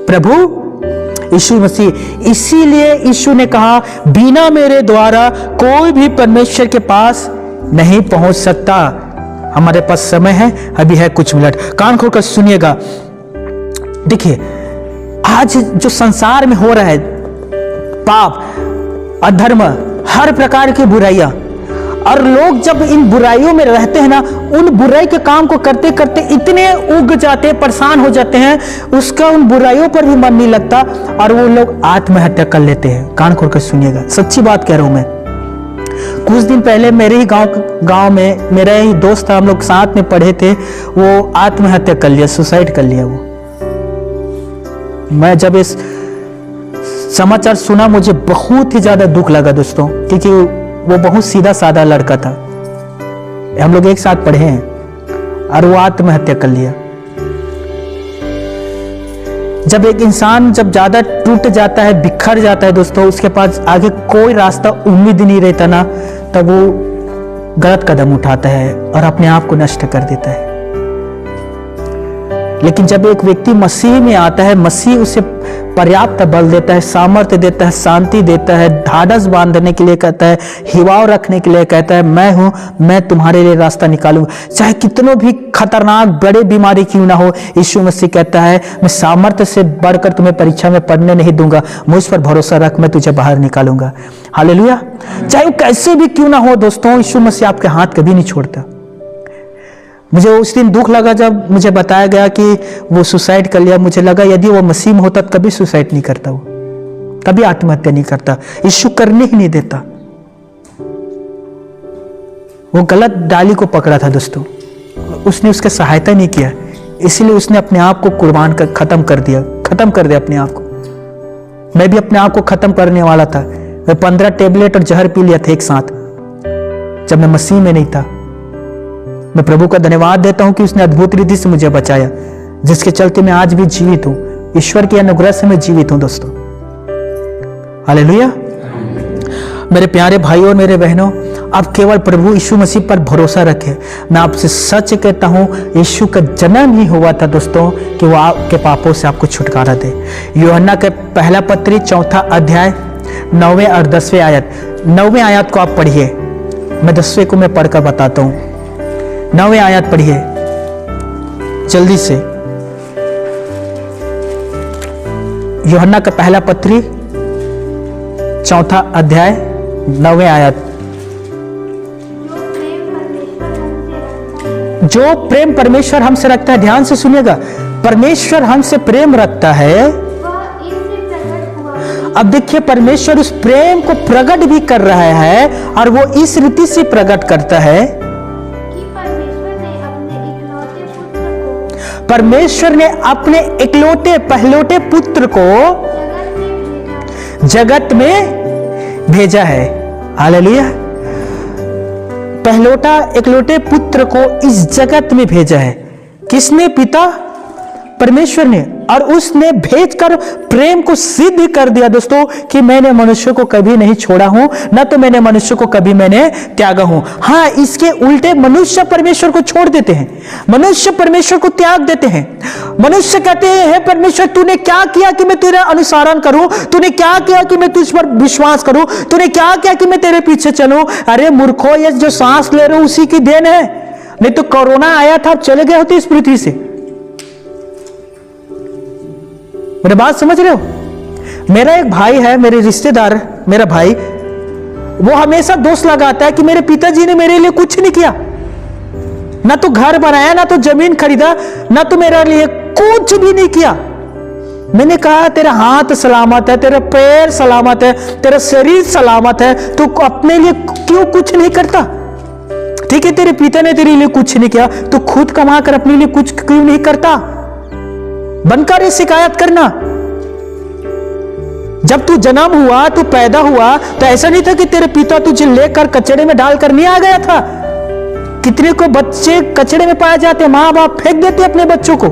प्रभु यीशु मसीह। इसीलिए यीशु ने कहा, बिना मेरे द्वारा कोई भी परमेश्वर के पास नहीं पहुंच सकता। हमारे पास समय है, अभी है कुछ मिनट, कान खोलकर सुनिएगा। देखिए, आज जो संसार में हो रहा है, पाप, अधर्म, हर प्रकार की बुराइयां, और लोग जब इन बुराइयों में रहते हैं ना, उन बुराई के काम को करते करते इतने उग जाते हैं, परेशान हो जाते हैं, उसका उन बुराइयों पर भी मन नहीं लगता और वो लोग आत्महत्या कर लेते हैं। कान खोल कर सुनिएगा, सच्ची बात कह रहा हूं मैं। कुछ दिन पहले मेरे ही गांव में मेरा ही दोस्त था, हम लोग साथ में पढ़े थे, वो आत्महत्या कर लिया, सुसाइड कर लिया। वो मैं जब इस समाचार सुना मुझे बहुत ही ज्यादा दुख लगा दोस्तों, क्योंकि वो बहुत सीधा साधा लड़का था, हम लोग एक साथ पढ़े हैं और वो आत्महत्या कर लिया। जब एक इंसान जब ज्यादा टूट जाता है, बिखर जाता है दोस्तों, उसके पास आगे कोई रास्ता उम्मीद नहीं रहता ना, तब वो गलत कदम उठाता है और अपने आप को नष्ट कर देता है। लेकिन जब एक व्यक्ति मसीह में आता है, मसीह उसे पर्याप्त बल देता है, सामर्थ्य देता है, शांति देता है, ढाढ़स बांधने के लिए कहता है, हिवाव रखने के लिए कहता है, मैं हूं, मैं तुम्हारे लिए रास्ता निकालूंगा, चाहे कितनों भी खतरनाक बड़े बीमारी क्यों ना हो। यीशु मसीह कहता है, मैं सामर्थ्य से बढ़कर तुम्हें परीक्षा में पढ़ने नहीं दूंगा, मुझ पर भरोसा रख, मैं तुझे बाहर निकालूंगा। हालेलुया। चाहे वो कैसे भी क्यों ना हो दोस्तों, यीशु मसीह आपके हाथ कभी नहीं छोड़ता। मुझे उस दिन दुख लगा जब मुझे बताया गया कि वो सुसाइड कर लिया। मुझे लगा यदि वो मसीह में होता तो कभी सुसाइड नहीं करता, वो कभी आत्महत्या नहीं करता, यीशु करने ही नहीं देता। वो गलत डाली को पकड़ा था दोस्तों, उसने उसकी सहायता नहीं किया, इसलिए उसने अपने आप को कुर्बान कर खत्म कर दिया अपने आप को। मैं भी अपने आप को खत्म करने वाला था। मैं 15 टेबलेट और जहर पी लिया था एक साथ, जब मैं मसीह में नहीं था। मैं प्रभु का धन्यवाद देता हूं कि उसने अद्भुत रीति से मुझे बचाया, जिसके चलते मैं आज भी जीवित हूं। ईश्वर के अनुग्रह से मैं जीवित हूं दोस्तों। हालेलुया। मेरे प्यारे भाइयों और मेरे बहनों, आप केवल प्रभु यीशु मसीह पर भरोसा रखें। मैं आपसे सच कहता हूं, यीशु का जन्म ही हुआ था दोस्तों कि वो आपके पापों से आपको छुटकारा दे। यूहन्ना के पहला पत्री 4 अध्याय 9वें और 10वें आयत। 9वें आयत को आप पढ़िए, मैं 10वें को मैं पढ़कर बताता हूं। 9वें आयत पढ़िए जल्दी से। यूहन्ना का पहला पत्री 4 अध्याय 9वें आयत। जो प्रेम परमेश्वर हमसे रखता है, ध्यान से सुनिएगा, परमेश्वर हमसे प्रेम रखता है। अब देखिए, परमेश्वर उस प्रेम को प्रकट भी कर रहा है और वो इस रीति से प्रकट करता है, परमेश्वर ने अपने इकलौते पहलौटे पुत्र को जगत में भेजा है। हालेलुया। पहलौटा इकलौते पुत्र को इस जगत में भेजा है। किसने? पिता परमेश्वर ने। और उसने भेजकर प्रेम को सिद्ध कर दिया दोस्तों कि मैंने मनुष्य को कभी नहीं छोड़ा हूं, न तो मैंने मनुष्य को कभी मैंने त्यागा हूं। हाँ, इसके उल्टे मनुष्य परमेश्वर को छोड़ देते हैं, मनुष्य परमेश्वर को त्याग देते हैं। मनुष्य कहते हैं, हे परमेश्वर, तूने क्या किया कि मैं तेरा अनुसरण करूं? तूने क्या किया कि मैं तुझ पर विश्वास करूं? तूने क्या किया कि मैं तेरे पीछे चलूं? अरे मूर्खो, ये जो सांस ले रहे हो उसी की देन है, नहीं तो कोरोना आया था, आप चले गए होते इस पृथ्वी से। मेरी बात समझ रहे हो? मेरा एक भाई है, मेरे रिश्तेदार, मेरा भाई, वो हमेशा दोष लगाता है कि मेरे पिताजी ने मेरे लिए कुछ नहीं किया, ना तो घर बनाया, ना तो जमीन खरीदा, ना तो मेरे लिए कुछ भी नहीं किया। मैंने कहा, तेरा हाथ सलामत है, तेरा पैर सलामत है, तेरा शरीर सलामत है, तू अपने लिए क्यों कुछ नहीं करता? ठीक है, तेरे पिता ने तेरे लिए कुछ नहीं किया, तू खुद कमा कर अपने लिए कुछ क्यों नहीं करता? बनकर ये शिकायत करना। जब तू जन्म हुआ, तू पैदा हुआ, तो ऐसा नहीं था कि तेरे पिता तुझे लेकर कचड़े में डालकर नहीं आ गया था। कितने को बच्चे कचड़े में पाए जाते, माँ बाप फेंक देते अपने बच्चों को।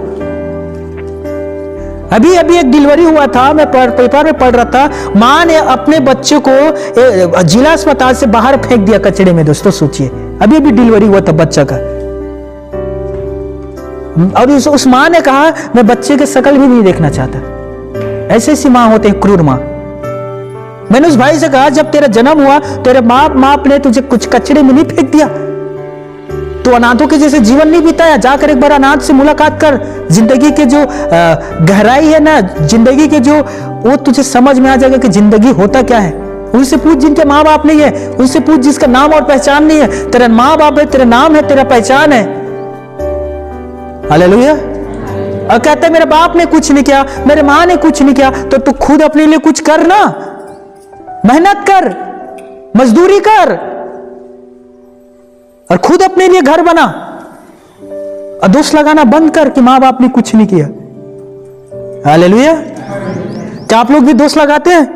अभी एक डिलीवरी हुआ था, मैं पेपर में पढ़ रहा था, माँ ने अपने बच्चे को जिला अस्पताल से बाहर फेंक दिया कचड़े में। दोस्तों सोचिए, अभी डिलीवरी हुआ था बच्चा का, और उस मां ने कहा, मैं बच्चे के शकल भी नहीं देखना चाहता। ऐसी मां होते हैं, क्रूर मां। मैंने उस भाई से कहा, जब तेरा जन्म हुआ, तेरे बाप ने तुझे कुछ कचड़े में नहीं फेंक दिया? तो अनाथों के जैसे जीवन नहीं बिताया? जाकर एक बार अनाथ से मुलाकात कर, जिंदगी के जो गहराई है ना, जिंदगी के जो, वो तुझे समझ में आ जाएगा कि जिंदगी होता क्या है। उनसे पूछ जिनके माँ बाप नहीं है, उनसे पूछ जिसका नाम और पहचान नहीं है। तेरा माँ बाप है, तेरा नाम है, तेरा पहचान है। हालेलुया। और कहता है मेरे बाप ने कुछ नहीं किया, मेरे माँ ने कुछ नहीं किया, तो तू खुद अपने लिए कुछ कर ना, मेहनत कर, मजदूरी कर और खुद अपने लिए घर बना। और दोष लगाना बंद कर कि माँ बाप ने कुछ नहीं किया। हालेलुया। क्या आप लोग भी दोष लगाते हैं?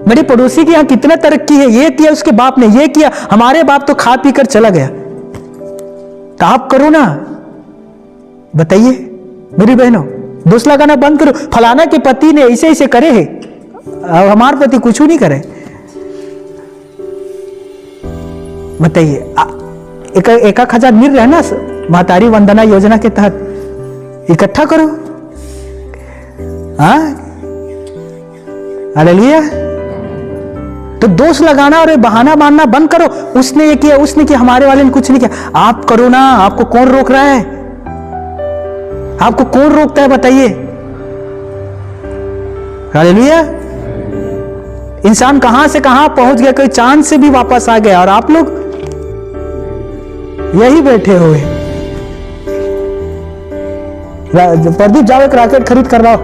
मेरे पड़ोसी के यहां कितना तरक्की है, ये किया, उसके बाप ने ये किया, हमारे बाप तो खा पी कर चला गया। तो आप करो ना। बताइए मेरी बहनों, दोष लगाना बंद करो। फलाना के पति ने ऐसे ऐसे करे है, हमारे पति कुछ नहीं करे। बताइए, 1,000 मिल रहा है ना महतारी वंदना योजना के तहत, इकट्ठा करो। हाँ, हालेलुया। तो दोष लगाना और बहाना मानना बंद करो। उसने ये किया, उसने किया, हमारे वाले ने कुछ नहीं किया। आप करो ना। आपको कौन रोक रहा है? आपको कौन रोकता है? बताइए। हालेलुया। इंसान कहां से कहां पहुंच गया, कोई चांद से भी वापस आ गया, और आप लोग यही बैठे हुए। प्रदीप जाओ एक रॉकेट खरीद कर रहा हो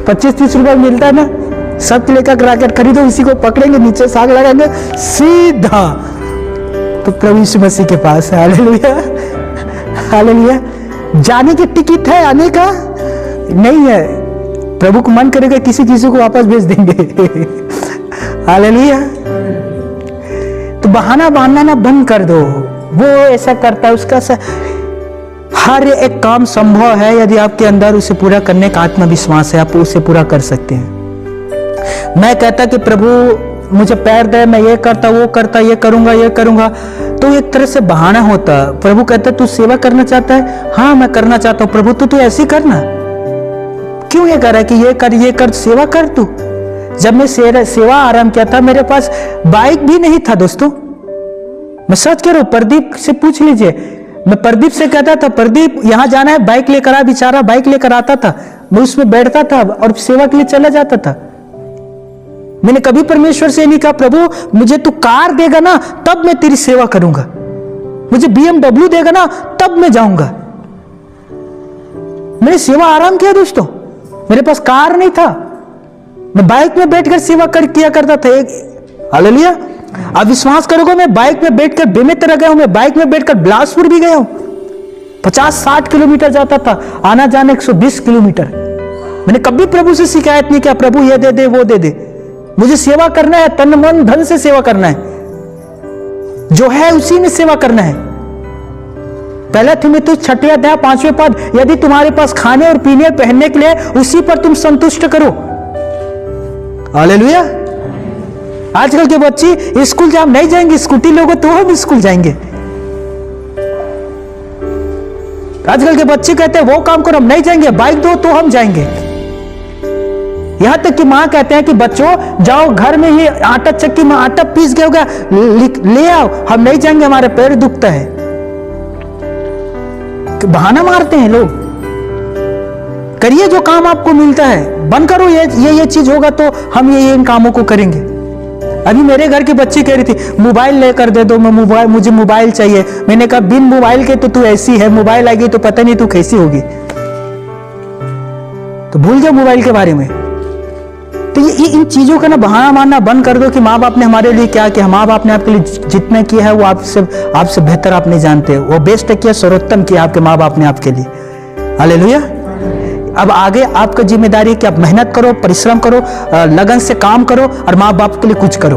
25-30 रुपए मिलता है ना, सब लेकर रॉकेट खरीदो, उसी को पकड़ेंगे, नीचे साग लगाएंगे, सीधा तो प्रभु यीशु मसीह के पास है। Hallelujah, hallelujah. जाने की टिकट है, आने का नहीं है। प्रभु को मन करेगा किसी को वापस भेज देंगे हालेलुया। तो बहाना बांधना ना बंद कर दो। वो ऐसा करता है, उसका हर एक काम संभव है यदि आपके अंदर उसे पूरा करने का आत्मविश्वास है, आप उसे पूरा कर सकते हैं। मैं कहता कि प्रभु मुझे पैर दे, मैं ये करता, वो करता, ये करूंगा, तो एक तरह से बहाना होता। प्रभु कहता तू सेवा करना चाहता है? हाँ मैं करना चाहता हूं। प्रभु तू ऐसे करना, क्यों ये कर रहा है कि ये कर, सेवा कर तू। जब मैं सेवा आरंभ किया था, मेरे पास बाइक भी नहीं था दोस्तों। मैं सच कह रहा हूं, प्रदीप से पूछ लीजिए। मैं प्रदीप से कहता था, प्रदीप यहां जाना है, बाइक लेकर आ। बेचारा बाइक लेकर आता था, मैं उसमें बैठता था और सेवा के लिए चला जाता था। मैंने कभी परमेश्वर से नहीं कहा प्रभु मुझे तू कार देगा ना तब मैं तेरी सेवा करूंगा, मुझे BMW देगा ना तब मैं जाऊंगा। मैंने सेवा आराम किया दोस्तों, मेरे पास कार नहीं था, मैं बाइक में बैठकर सेवा किया करता था। हालेलुया। आप विश्वास करोगे, मैं बाइक में बैठकर बेमेतरा गया हूं, मैं बाइक में बैठकर बिलासपुर भी गया हूं। 50-60 किलोमीटर जाता था, आना जाना 120 किलोमीटर। मैंने कभी प्रभु से शिकायत नहीं किया प्रभु ये दे दे वो दे दे। मुझे सेवा करना है, तन मन धन से सेवा करना है, जो है उसी में सेवा करना है। पहला थिमुथियुस 6वां अध्याय 5वें पद, यदि तुम्हारे पास खाने और पीने और पहनने के लिए उसी पर तुम संतुष्ट करो। हालेलुया। आजकल के बच्चे स्कूल जब नहीं जाएंगे, स्कूटी लोगों तो हम स्कूल जाएंगे। आजकल के बच्चे कहते हैं वो काम करो, हम नहीं जाएंगे, बाइक दो तो हम जाएंगे। यहां तक कि मां कहते हैं कि बच्चों जाओ घर में ही आटा चक्की में आटा पीस गया होगा ले आओ, हम नहीं जाएंगे, हमारे पैर दुखता है। बहाना मारते हैं लोग। करिए जो काम आपको मिलता है, बंद करो ये चीज होगा तो हम ये इन कामों को करेंगे। अभी मेरे घर की बच्ची कह रही थी मोबाइल लेकर दे दो, मुझे मोबाइल चाहिए। मैंने कहा बिन मोबाइल के तो तू ऐसी है, मोबाइल आएगी तो पता नहीं तू कैसी होगी, तो भूल जाओ मोबाइल के बारे में। तो ये इन चीजों का ना बहाना मारना बंद कर दो कि माँ बाप ने हमारे लिए क्या किया। माँ बाप ने आपके लिए जितना किया है वो आपसे बेहतर आप नहीं जानते, वो बेस्ट किया, सर्वोत्तम किया आपके माँ बाप ने आपके लिए। हालेलुया। अब आगे आपका जिम्मेदारी है कि आप मेहनत करो, परिश्रम करो, लगन से काम करो और माँ बाप के लिए कुछ करो।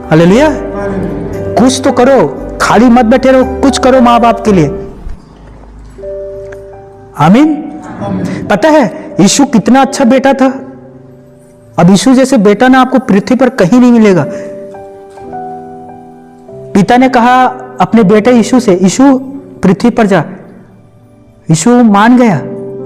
हालेलुया। कुछ तो करो, खाली मत बैठे रहो, कुछ करो माँ बाप के लिए। आमीन। पता है यीशु कितना अच्छा बेटा था। अब यीशु जैसे बेटा ना आपको पृथ्वी पर कहीं नहीं मिलेगा। पिता ने कहा अपने बेटे यीशु से, यीशु पृथ्वी पर जा। यीशु मान गया,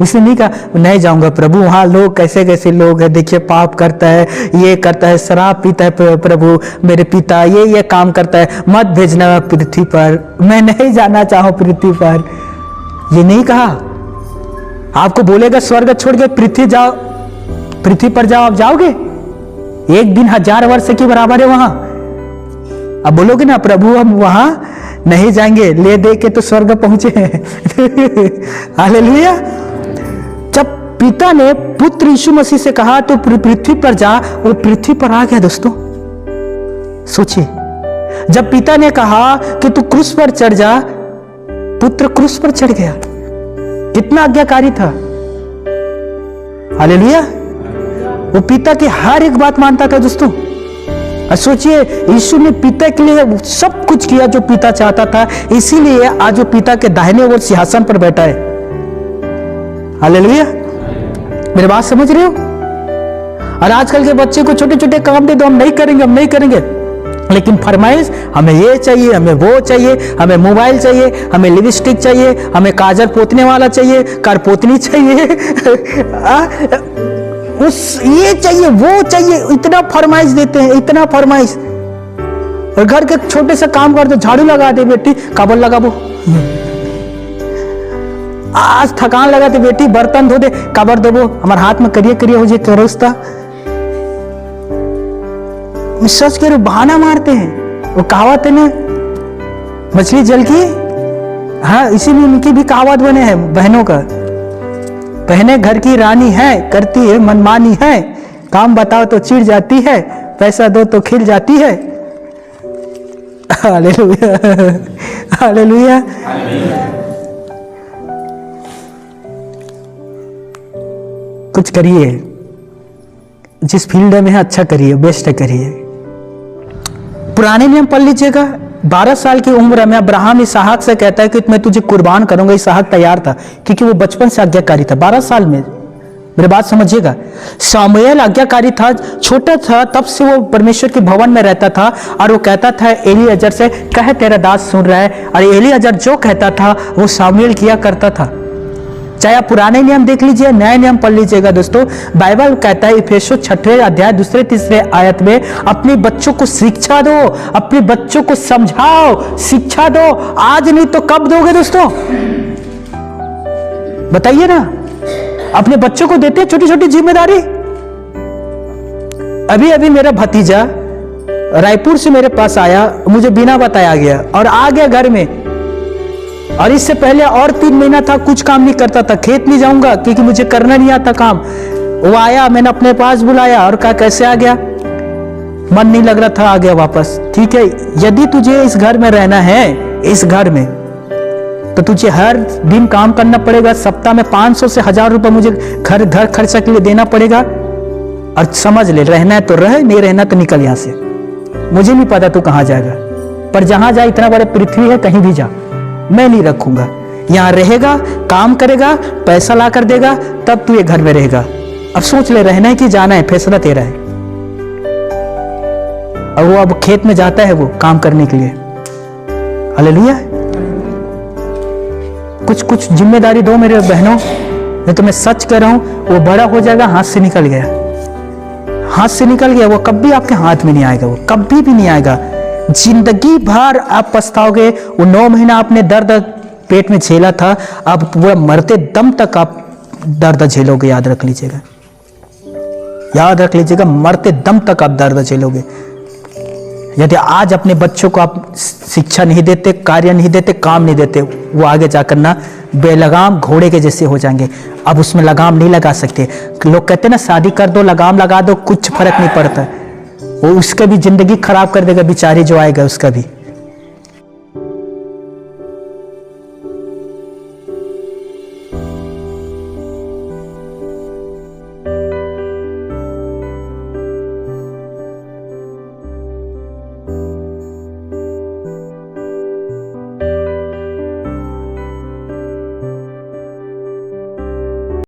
उसने नहीं कहा नहीं जाऊंगा प्रभु, वहां लोग कैसे कैसे लोग हैं, देखिए पाप करता है, ये करता है, शराब पीता है, प्रभु मेरे पिता ये काम करता है, मत भेजना पृथ्वी पर, मैं नहीं जाना चाहूं पृथ्वी पर। ये नहीं कहा। आपको बोलेगा स्वर्ग छोड़ के पृथ्वी जाओ, पृथ्वी पर जाओ, आप जाओगे? एक दिन 1000 वर्ष के बराबर है वहां। अब बोलोगे ना प्रभु हम वहां नहीं जाएंगे, ले दे के तो स्वर्ग पहुंचे हालेलुया। जब पिता ने पुत्र यीशु मसीह से कहा तो पृथ्वी पर जा, वो पृथ्वी पर आ गया दोस्तों। सोचिए, जब पिता ने कहा कि तू क्रूस पर चढ़ जा, पुत्र क्रूस पर चढ़ गया। कितना आज्ञाकारी था, हालेलुया। वो पिता की हर एक बात मानता था दोस्तों। और सोचिए, यीशु ने पिता के लिए सब कुछ किया जो पिता चाहता था, इसीलिए आज वो पिता के दाहिने ओर सिंहासन पर बैठा है। हालेलुया। मेरी बात समझ रहे हो? और आजकल के बच्चे को छोटे छोटे काम दे दो, हम नहीं करेंगे, हम नहीं करेंगे, लेकिन फरमाइश हमें ये चाहिए, हमें वो चाहिए, हमें मोबाइल चाहिए, हमें लिपस्टिक चाहिए, हमें काजल पोतने वाला चाहिए, कार पोतनी चाहिए उस ये चाहिए, वो चाहिए, इतना फरमाइश देते हैं, इतना फरमाइश। और घर के छोटे से काम कर दो, झाड़ू लगा दे बेटी, काबल लगा वो। आज थकान लगा दे बेटी, बर्तन धो दे, काबर दो वो, हमारे हाथ में करिए करिए हो जाए करोस्ता। सच कह रहे, बहाना मारते हैं। वो कहावत है ना, मछली जल की, हाँ इसीलिए उनकी भी कहावत बने हैं बहनों का। बहनें घर की रानी है, करती है मनमानी है, काम बताओ तो चिढ़ जाती है, पैसा दो तो खिल जाती है। Hallelujah, hallelujah. कुछ करिए, जिस फील्ड में है अच्छा करिए, बेस्ट करिए। पुराने नियम पढ़ लीजिएगा। 12 साल की उम्र में अब्राहम इसहाक से कहता है कि मैं तुझे कुर्बान करूंगा। इसहाक तैयार था क्योंकि वो बचपन से आज्ञाकारी था। 12 साल में, मेरी बात समझिएगा। सामुएल आज्ञाकारी था, छोटा था, तब से वो परमेश्वर के भवन में रहता था और वो कहता था एलीअजर से, कह तेरा दास सुन रहा है। और एलीअजर जो कहता था वो सामुएल किया करता था। चाहे आप पुराने नियम देख लीजिए, नए नियम पढ़ लीजिएगा दोस्तों। बाइबल कहता है इफिसियों 6 अध्याय 2-3 आयत में, अपने बच्चों को शिक्षा दो, अपने बच्चों को समझाओ, शिक्षा दो। आज नहीं तो कब दोगे दोस्तों? बताइए ना। अपने बच्चों को देते हैं छोटी छोटी जिम्मेदारी। अभी अभी मेरा भतीजा रायपुर से मेरे पास आया, मुझे बिना बताया गया और आ गया घर में। और इससे पहले और 3 महीना था, कुछ काम नहीं करता था, खेत नहीं जाऊंगा क्योंकि मुझे करना नहीं आता काम। वो आया, मैंने अपने पास बुलाया और कहा कैसे आ गया? मन नहीं लग रहा था, आ गया वापस। ठीक है, यदि तुझे इस घर में रहना है, इस घर में, तो तुझे हर दिन काम करना पड़ेगा। सप्ताह में 500 से 1000 रुपए मुझे घर खर्चा के लिए देना पड़ेगा। और समझ ले, रहना है तो रह, नहीं रहना तो निकल यहां से। मुझे नहीं पता तू कहां जाएगा, पर जहां जा, इतना बड़ा पृथ्वी है, कहीं भी जा, मैं नहीं रखूंगा। यहां रहेगा, काम करेगा, पैसा ला कर देगा, तब तू ये घर में रहेगा। अब सोच ले, रहना है कि जाना है, फैसला तेरा है। और वो अब खेत में जाता है वो काम करने के लिए। हालेलुया। कुछ कुछ जिम्मेदारी दो मेरे बहनों, नहीं तो मैं सच कर रहा हूं, वो बड़ा हो जाएगा, हाथ से निकल गया, हाथ से निकल गया, वो कभी आपके हाथ में नहीं आएगा, वो कभी भी नहीं आएगा। जिंदगी भर आप पछताओगे। वो 9 महीना आपने दर्द पेट में झेला था, अब पूरा मरते दम तक आप दर्द झेलोगे। याद रख लीजिएगा, याद रख लीजिएगा, मरते दम तक आप दर्द झेलोगे। यदि आज अपने बच्चों को आप शिक्षा नहीं देते, कार्य नहीं देते, काम नहीं देते, वो आगे जाकर ना बेलगाम घोड़े के जैसे हो जाएंगे। अब उसमें लगाम नहीं लगा सकते। लोग कहते हैं ना, शादी कर दो, लगाम लगा दो, कुछ फर्क नहीं पड़ता। वो उसका भी जिंदगी खराब कर देगा, बेचारे जो आएगा उसका भी।